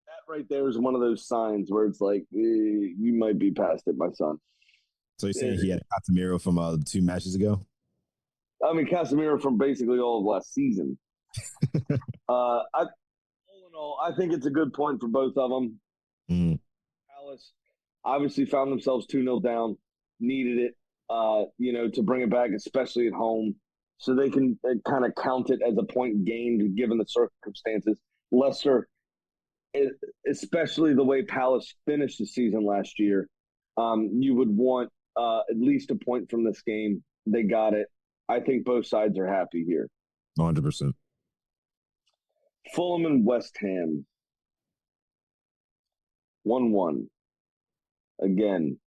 That right there is one of those signs where it's like, you might be past it, my son. So you're saying he had Casemiro from 2 matches ago? I mean, Casemiro from basically all of last season. All in all, I think it's a good point for both of them. Palace obviously found themselves 2-0 down, needed it, to bring it back, especially at home, so they can kind of count it as a point gained given the circumstances. Leicester, especially the way Palace finished the season last year, you would want at least a point from this game. They got it. I think both sides are happy here. 100%. Fulham and West Ham. 1-1. Again,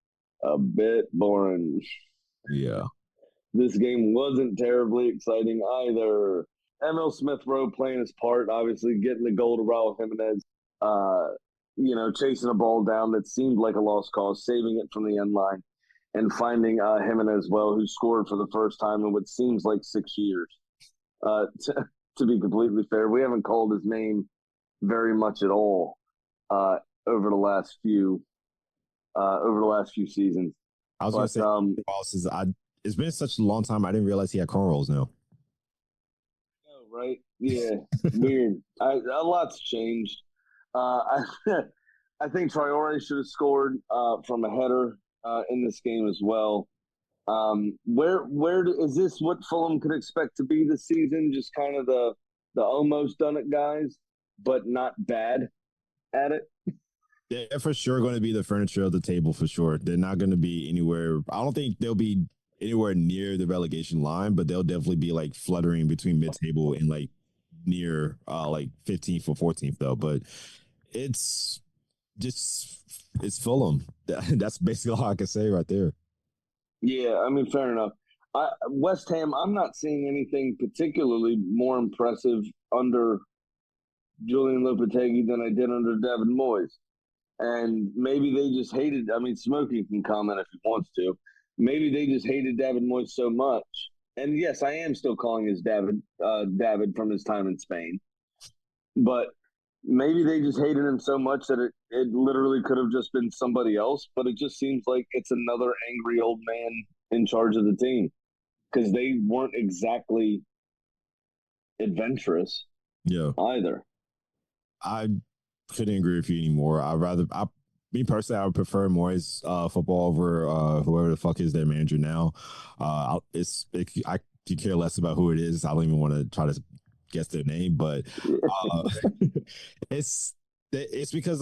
a bit boring. Yeah. This game wasn't terribly exciting either. Emil Smith-Rowe playing his part, obviously getting the goal to Raul Jimenez, chasing a ball down that seemed like a lost cause, saving it from the end line, and finding Jimenez, who scored for the first time in what seems like 6 years. To be completely fair, we haven't called his name very much at all over the last few seasons. I was going to say, it's been such a long time. I didn't realize he had cornrows now. Oh, right? Yeah, weird. A lot's changed. I think Traore should have scored from a header in this game as well. Where is this what Fulham could expect to be this season? Just kind of the almost done it guys, but not bad at it. They're for sure going to be the furniture of the table for sure. They're not going to be anywhere. I don't think they'll be anywhere near the relegation line, but they'll definitely be fluttering between mid-table and near 15th or 14th though. But it's Fulham. That's basically all I can say right there. Yeah, I mean, fair enough. West Ham, I'm not seeing anything particularly more impressive under Julian Lopetegui than I did under David Moyes. And maybe they just hated, Smokey can comment if he wants to. Maybe they just hated David Moyes so much. And yes, I am still calling his David from his time in Spain. But maybe they just hated him so much that it literally could have just been somebody else. But it just seems like it's another angry old man in charge of the team. Because they weren't exactly adventurous either. I couldn't agree with you anymore. Me personally, I would prefer Moyes football over whoever the fuck is their manager now. I could care less about who it is. I don't even want to try to guess their name, but it's because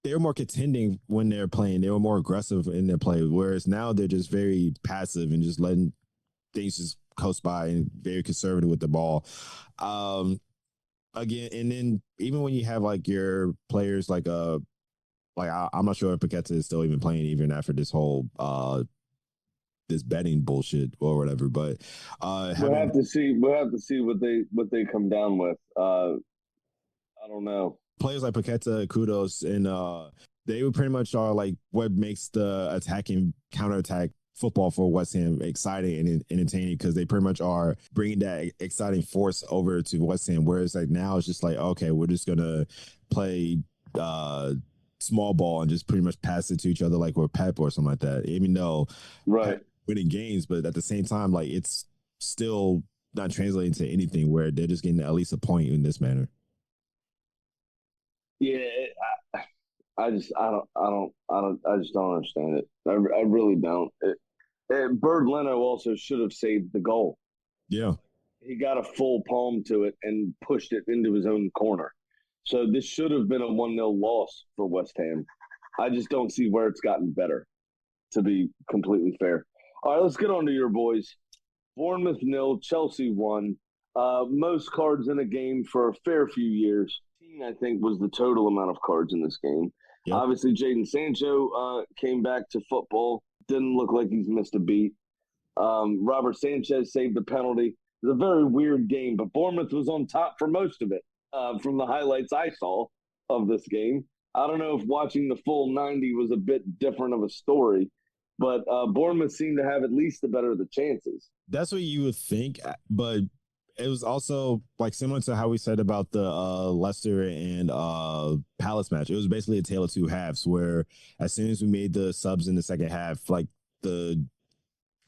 they're more contending when they're playing. They were more aggressive in their play, whereas now they're just very passive and just letting things just coast by and very conservative with the ball. Again, and then even when you have your players I'm not sure if Paqueta is still even playing even after this whole this betting bullshit or whatever. But we'll have to see what they come down with. I don't know. Players like Paqueta, Kudos, and they pretty much are what makes the attacking counterattack football for West Ham exciting and entertaining because they pretty much are bringing that exciting force over to West Ham. Whereas like now it's just like, okay, we're just gonna play small ball and just pretty much pass it to each other like we're Pep or something like that. Even though right, winning games, but at the same time, like it's still not translating to anything where they're just getting at least a point in this manner. yeah. I just don't understand it. I really don't. Bird Leno also should have saved the goal. Yeah. He got a full palm to it and pushed it into his own corner. So this should have been a 1-0 loss for West Ham. I just don't see where it's gotten better, to be completely fair. All right, let's get on to your boys. Bournemouth 0, Chelsea 1. Most cards in a game for a fair few years. I think was the total amount of cards in this game. Yep. Obviously, Jadon Sancho came back to football. Didn't look like he's missed a beat. Robert Sanchez saved the penalty. It was a very weird game, but Bournemouth was on top for most of it from the highlights I saw of this game. I don't know if watching the full 90 was a bit different of a story, but Bournemouth seemed to have at least the better of the chances. That's what you would think, but it was also like similar to how we said about the Leicester and Palace match. It was basically a tale of two halves where as soon as we made the subs in the second half, like the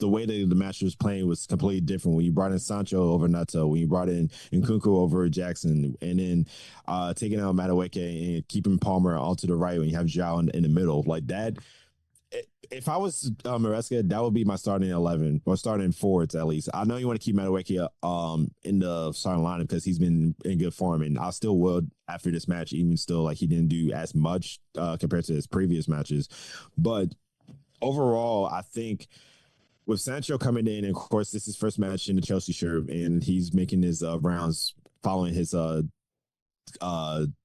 way that the match was playing was completely different. When you brought in Sancho over Neto, when you brought in Nkunku over Jackson, and then taking out Madueke and keeping Palmer onto the right when you have João in the middle, like that. If I was Maresca, that would be my starting 11 or starting forwards at least. I know you want to keep Madueke in the starting lineup because he's been in good form, and I still would after this match, even still like he didn't do as much compared to his previous matches. But overall, I think with Sancho coming in, and of course, this is his first match in the Chelsea shirt, and he's making his rounds following his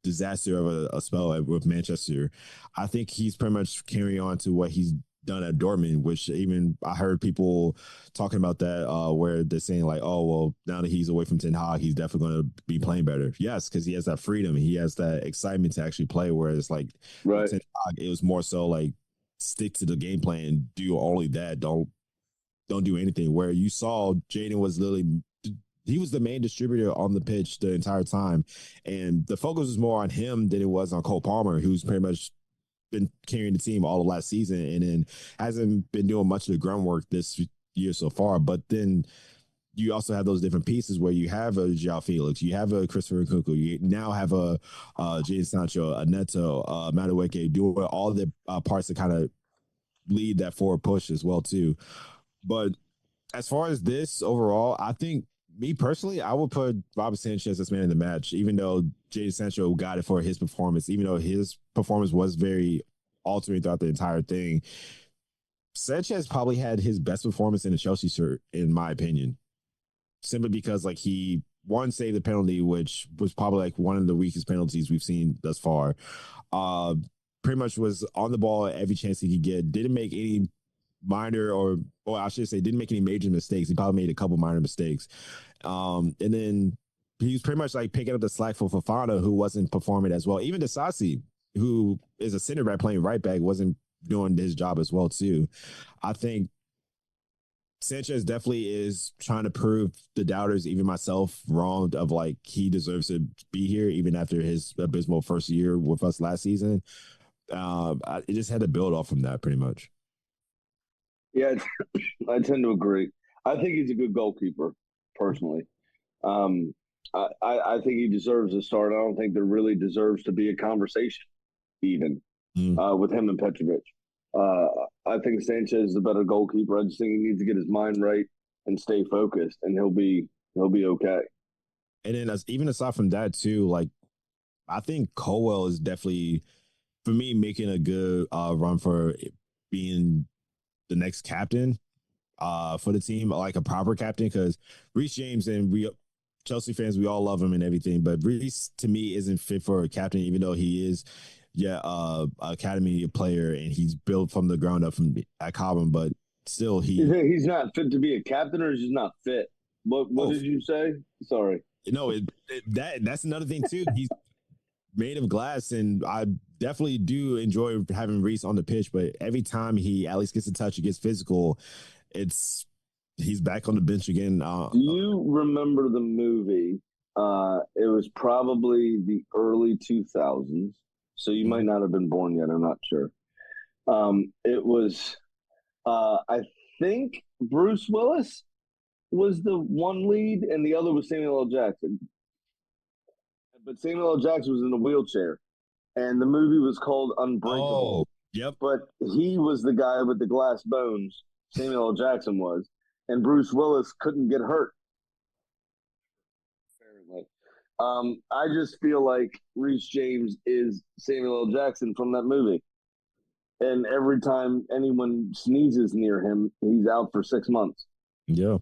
disaster of a spell with Manchester. I think he's pretty much carrying on to what he's done at Dortmund, which even I heard people talking about that where they're saying like, oh, well, now that he's away from Ten Hag, he's definitely going to be playing better. Yes, because he has that freedom. He has that excitement to actually play, whereas like right. Ten Hag, it was more so like stick to the game plan and do only that. Don't do anything. Where you saw Jadon was literally he was the main distributor on the pitch the entire time. And the focus was more on him than it was on Cole Palmer, who's pretty much been carrying the team all of last season and then hasn't been doing much of the groundwork this year so far. But then you also have those different pieces where you have a João Felix, you have a Christopher Nkunku, you now have a Jadon Sancho, a Neto, Madueke, doing all the parts that kind of lead that forward push as well too. But as far as this overall, I think me personally, I would put Robert Sanchez as man in the match, even though Jadon Sancho got it for his performance, even though his performance was very altering throughout the entire thing. Sanchez probably had his best performance in the Chelsea shirt, in my opinion, simply because like he saved the penalty, which was probably like one of the weakest penalties we've seen thus far. Pretty much was on the ball at every chance he could get. Didn't make any minor or I should say didn't make any major mistakes. He probably made a couple minor mistakes. And then he was pretty much like picking up the slack for Fofana, who wasn't performing as well. Even Disasi, who is a center back playing right back, wasn't doing his job as well too. I think Sanchez definitely is trying to prove the doubters, even myself, wrong of like he deserves to be here even after his abysmal first year with us last season. It just had to build off from that pretty much. Yeah, I tend to agree. I think he's a good goalkeeper, personally. I think he deserves a start. I don't think there really deserves to be a conversation, even with him and Petrovic. I think Sanchez is a better goalkeeper. I just think he needs to get his mind right and stay focused, and he'll be okay. And then even aside from that too, like I think Colwell is definitely, for me, making a good run for being the next captain for the team, like a proper captain, because Reece James and Chelsea fans, we all love him and everything, but Reece to me isn't fit for a captain, even though he is academy player and he's built from the ground up at Cobham, but still he's not fit to be a captain, or he's just not fit. What did you say? Sorry. No, that's another thing too. He's made of glass, and definitely do enjoy having Reese on the pitch, but every time he at least gets a touch, he gets physical, he's back on the bench again. Do you remember the movie? It was probably the early 2000s, so you might not have been born yet. I'm not sure. It was, I think Bruce Willis was the one lead, and the other was Samuel L. Jackson. But Samuel L. Jackson was in a wheelchair, and the movie was called Unbreakable. Oh, yep. But he was the guy with the glass bones. Samuel L. Jackson was, and Bruce Willis couldn't get hurt. I just feel like Reece James is Samuel L. Jackson from that movie. And every time anyone sneezes near him, he's out for 6 months. Yeah.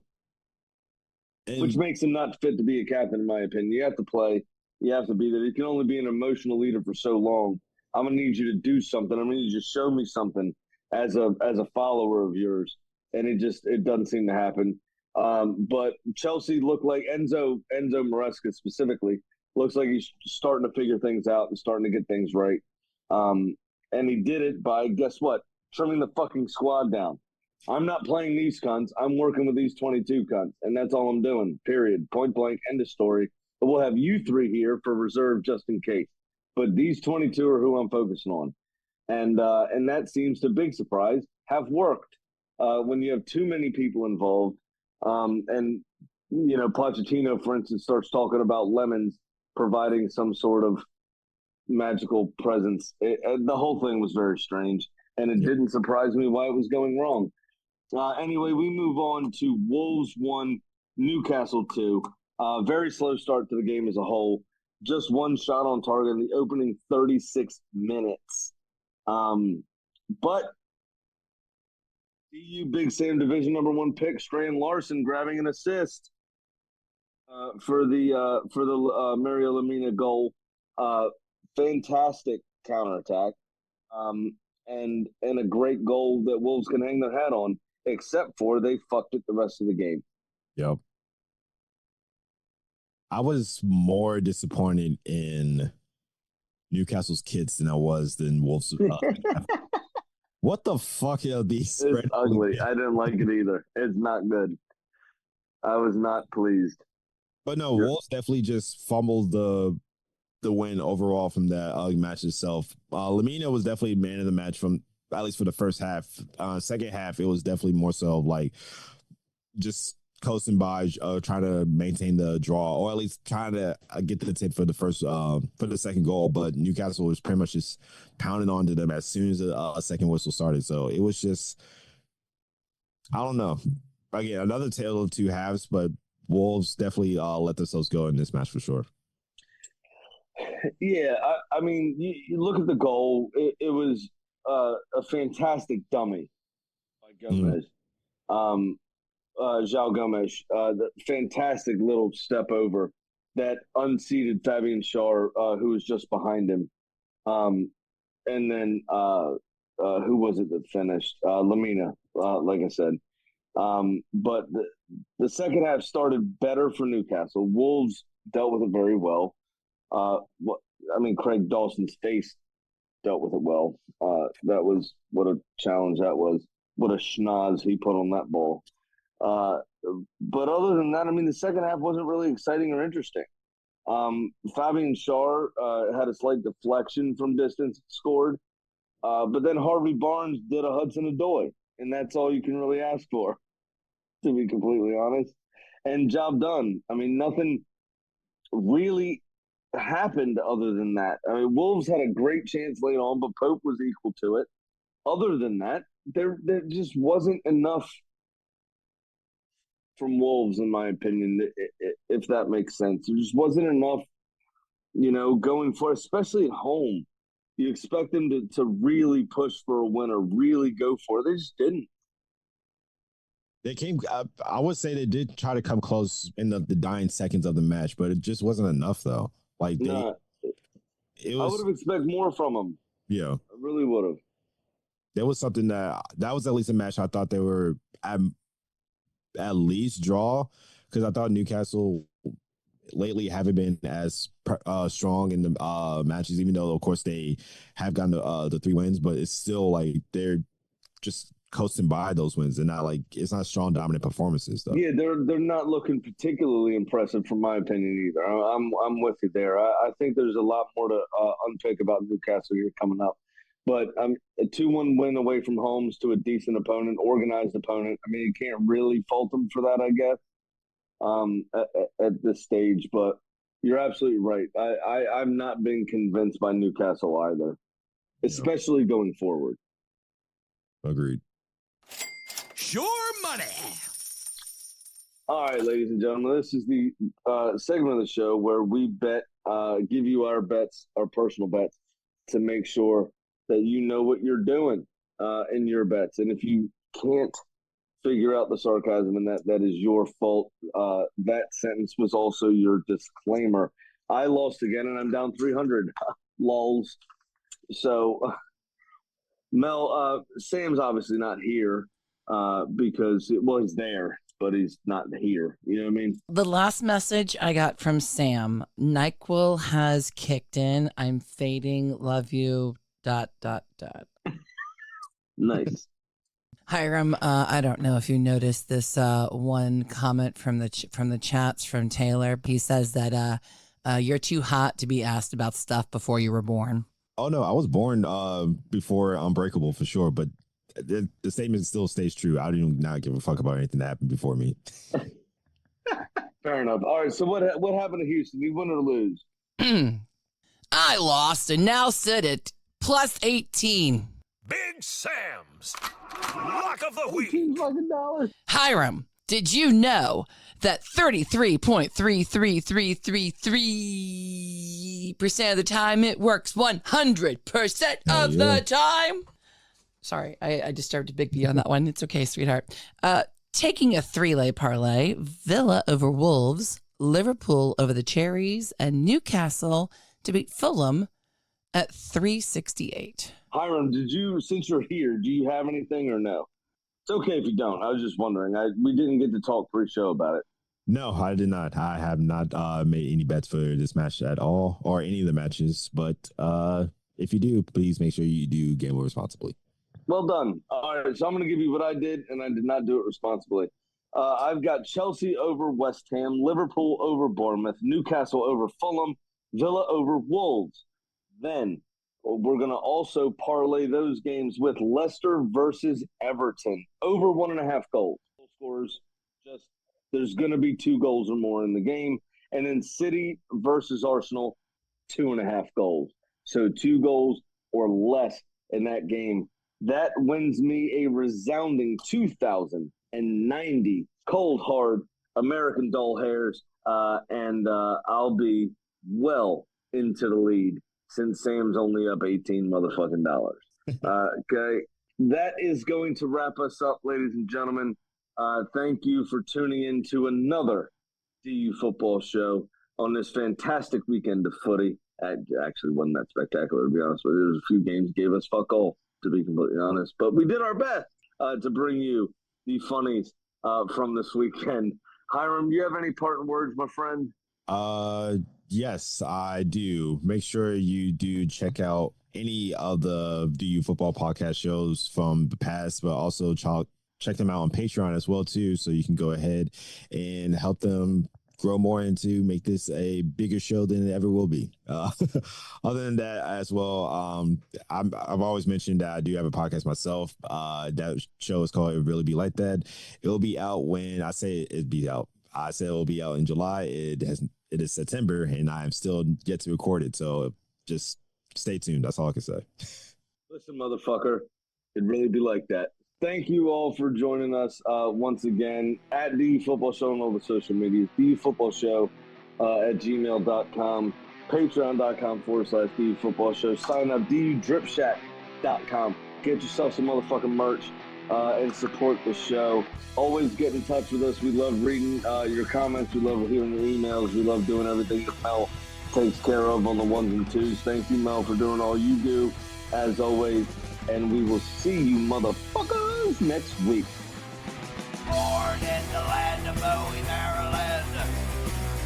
Which makes him not fit to be a captain, in my opinion. You have to play. You have to be there. You can only be an emotional leader for so long. I'm going to need you to do something. I'm going to need you to show me something as a follower of yours. And it doesn't seem to happen. But Chelsea looked like Enzo Maresca specifically looks like he's starting to figure things out and starting to get things right. And he did it by, guess what? Trimming the fucking squad down. I'm not playing these cunts. I'm working with these 22 cunts. And that's all I'm doing, period. Point blank, end of story. But we'll have you three here for reserve just in case. But these 22 are who I'm focusing on. And that seems to, big surprise, have worked. When you have too many people involved, and, you know, Pochettino, for instance, starts talking about lemons providing some sort of magical presence. The whole thing was very strange, and it didn't surprise me why it was going wrong. Anyway, we move on to Wolves 1, Newcastle 2. Very slow start to the game as a whole. Just one shot on target in the opening 36 minutes. But EU Big Sam Division #1 pick, Strand Larson grabbing an assist for the Mario Lemina goal. Fantastic counterattack, and a great goal that Wolves can hang their hat on, except for they fucked it the rest of the game. Yep. I was more disappointed in Newcastle's kits than I was than Wolves. What the fuck are these? It's ugly. I didn't like it either. It's not good. I was not pleased. But no, Wolves definitely just fumbled the win overall from that match itself. Lamina was definitely man of the match from at least for the first half. Second half, it was definitely more so like just coasting by, trying to maintain the draw, or at least trying to get the tip for the second goal. But Newcastle was pretty much just pounding onto them as soon as a second whistle started. So it was just, I don't know. Again, another tale of two halves, but Wolves definitely let themselves go in this match for sure. Yeah, I mean, you look at the goal. It was a fantastic dummy by Gomez. João Gomes, the fantastic little step over that unseated Fabian Schär, who was just behind him. And then who was it that finished? Lamina, like I said. But the second half started better for Newcastle. Wolves dealt with it very well. Craig Dawson's face dealt with it well. That was what a challenge that was. What a schnoz he put on that ball. But other than that, the second half wasn't really exciting or interesting. Fabian Schär had a slight deflection from distance, scored. But then Harvey Barnes did a Hudson-Odoi, and that's all you can really ask for, to be completely honest. And job done. Nothing really happened other than that. Wolves had a great chance late on, but Pope was equal to it. Other than that, there just wasn't enough from Wolves, in my opinion, if that makes sense. There just wasn't enough, going for, especially at home. You expect them to really push for a win or really go for it. They just didn't. They came, I would say they did try to come close in the dying seconds of the match, but it just wasn't enough, though. I would have expected more from them. Yeah. I really would have. There was something that was at least a match I thought they were at least draw, because I thought Newcastle lately haven't been as strong in the matches, even though of course they have gotten the 3 wins, but it's still like they're just coasting by those wins and not like it's not strong dominant performances though. Yeah, they're not looking particularly impressive from my opinion either. I'm with you there. I think there's a lot more to unpick about Newcastle here coming up. But a 2-1 win away from homes to a decent opponent, organized opponent. I mean, you can't really fault them for that, I guess, at this stage. But you're absolutely right. I've not been convinced by Newcastle either, especially going forward. Agreed. Sure money. All right, ladies and gentlemen, this is the segment of the show where we bet, give you our bets, our personal bets, to make sure that you know what you're doing in your bets. And if you can't figure out the sarcasm and that is your fault, that sentence was also your disclaimer. I lost again, and I'm down 300. Lols. So, Mel, Sam's obviously not here because, he's there, but he's not here. You know what I mean? The last message I got from Sam, NyQuil has kicked in. I'm fading. Love you. ... Nice. Hiram, I don't know if you noticed this one comment from the chats from Taylor. He says that you're too hot to be asked about stuff before you were born. Oh no, I was born before Unbreakable for sure, but the statement still stays true. I do not give a fuck about anything that happened before me. Fair enough. All right, so what happened to Houston? You win or lose? I lost and now sit at plus 18. Big Sam's Lock of the Week. $18. Hiram, did you know that 33.33333% of the time it works 100% of the time? Sorry, I disturbed a big B on that one. It's okay, sweetheart. Taking a 3-leg parlay, Villa over Wolves, Liverpool over the Cherries, and Newcastle to beat Fulham at 368. Hiram, since you're here, do you have anything or no? It's okay if you don't. I was just wondering. We didn't get to talk pre-show about it. No, I did not. I have not made any bets for this match at all or any of the matches. But if you do, please make sure you do gamble responsibly. Well done. All right, so I'm going to give you what I did, and I did not do it responsibly. I've got Chelsea over West Ham, Liverpool over Bournemouth, Newcastle over Fulham, Villa over Wolves. Then we're going to also parlay those games with Leicester versus Everton, over 1.5 goals. Scores, there's going to be 2 goals or more in the game. And then City versus Arsenal, 2.5 goals. So 2 goals or less in that game. That wins me a resounding 2,090 cold, hard American doll hairs. And I'll be well into the lead since Sam's only up $18 motherfucking dollars. Okay. That is going to wrap us up, ladies and gentlemen. Thank you for tuning in to another DU football show on this fantastic weekend of footy. It actually wasn't that spectacular, to be honest with you. There's a few games gave us fuck all, to be completely honest. But we did our best to bring you the funnies from this weekend. Hiram, do you have any parting words, my friend? Yes, I do. Make sure you do check out any of the DU football podcast shows from the past, but also check them out on Patreon as well too, so you can go ahead and help them grow more into make this a bigger show than it ever will be. Other than that as well, I've always mentioned that I do have a podcast myself. That show is called It Really Be Like That. It'll be out when I say it'd be out. I said it will be out in July. It is September, and I am still yet to record it. So just stay tuned. That's all I can say. Listen, motherfucker, it'd really be like that. Thank you all for joining us once again at the Football Show on all the social media. The Football Show at gmail.com, patreon.com/the Football Show. Sign up, dudripshack.com. Get yourself some motherfucking merch and support the show. Always get in touch with us. We love reading your comments. We love hearing your emails. We love doing everything that Mel takes care of on the ones and twos. Thank you, Mel, for doing all you do, as always. And we will see you motherfuckers next week. Born in the land of Bowie, Maryland.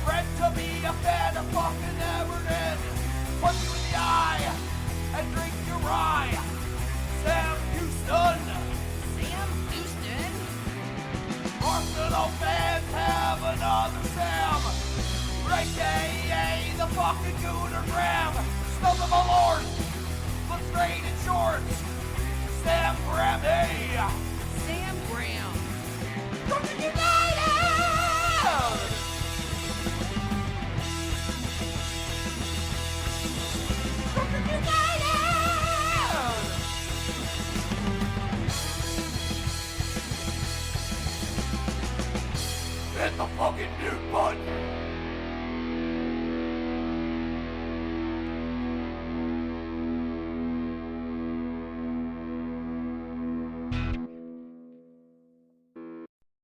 Bred to be a fan of fucking Everton. Punch you in the eye and drink your rye. Sam Houston. Sam Houston? Arsenal fans have another Sam. AKA the fucking Gooner Graham. Smells of a lord, but straight in shorts. Sam Graham, hey. Sam Graham. Fucking United! Fucking United! Hit the fucking mute button!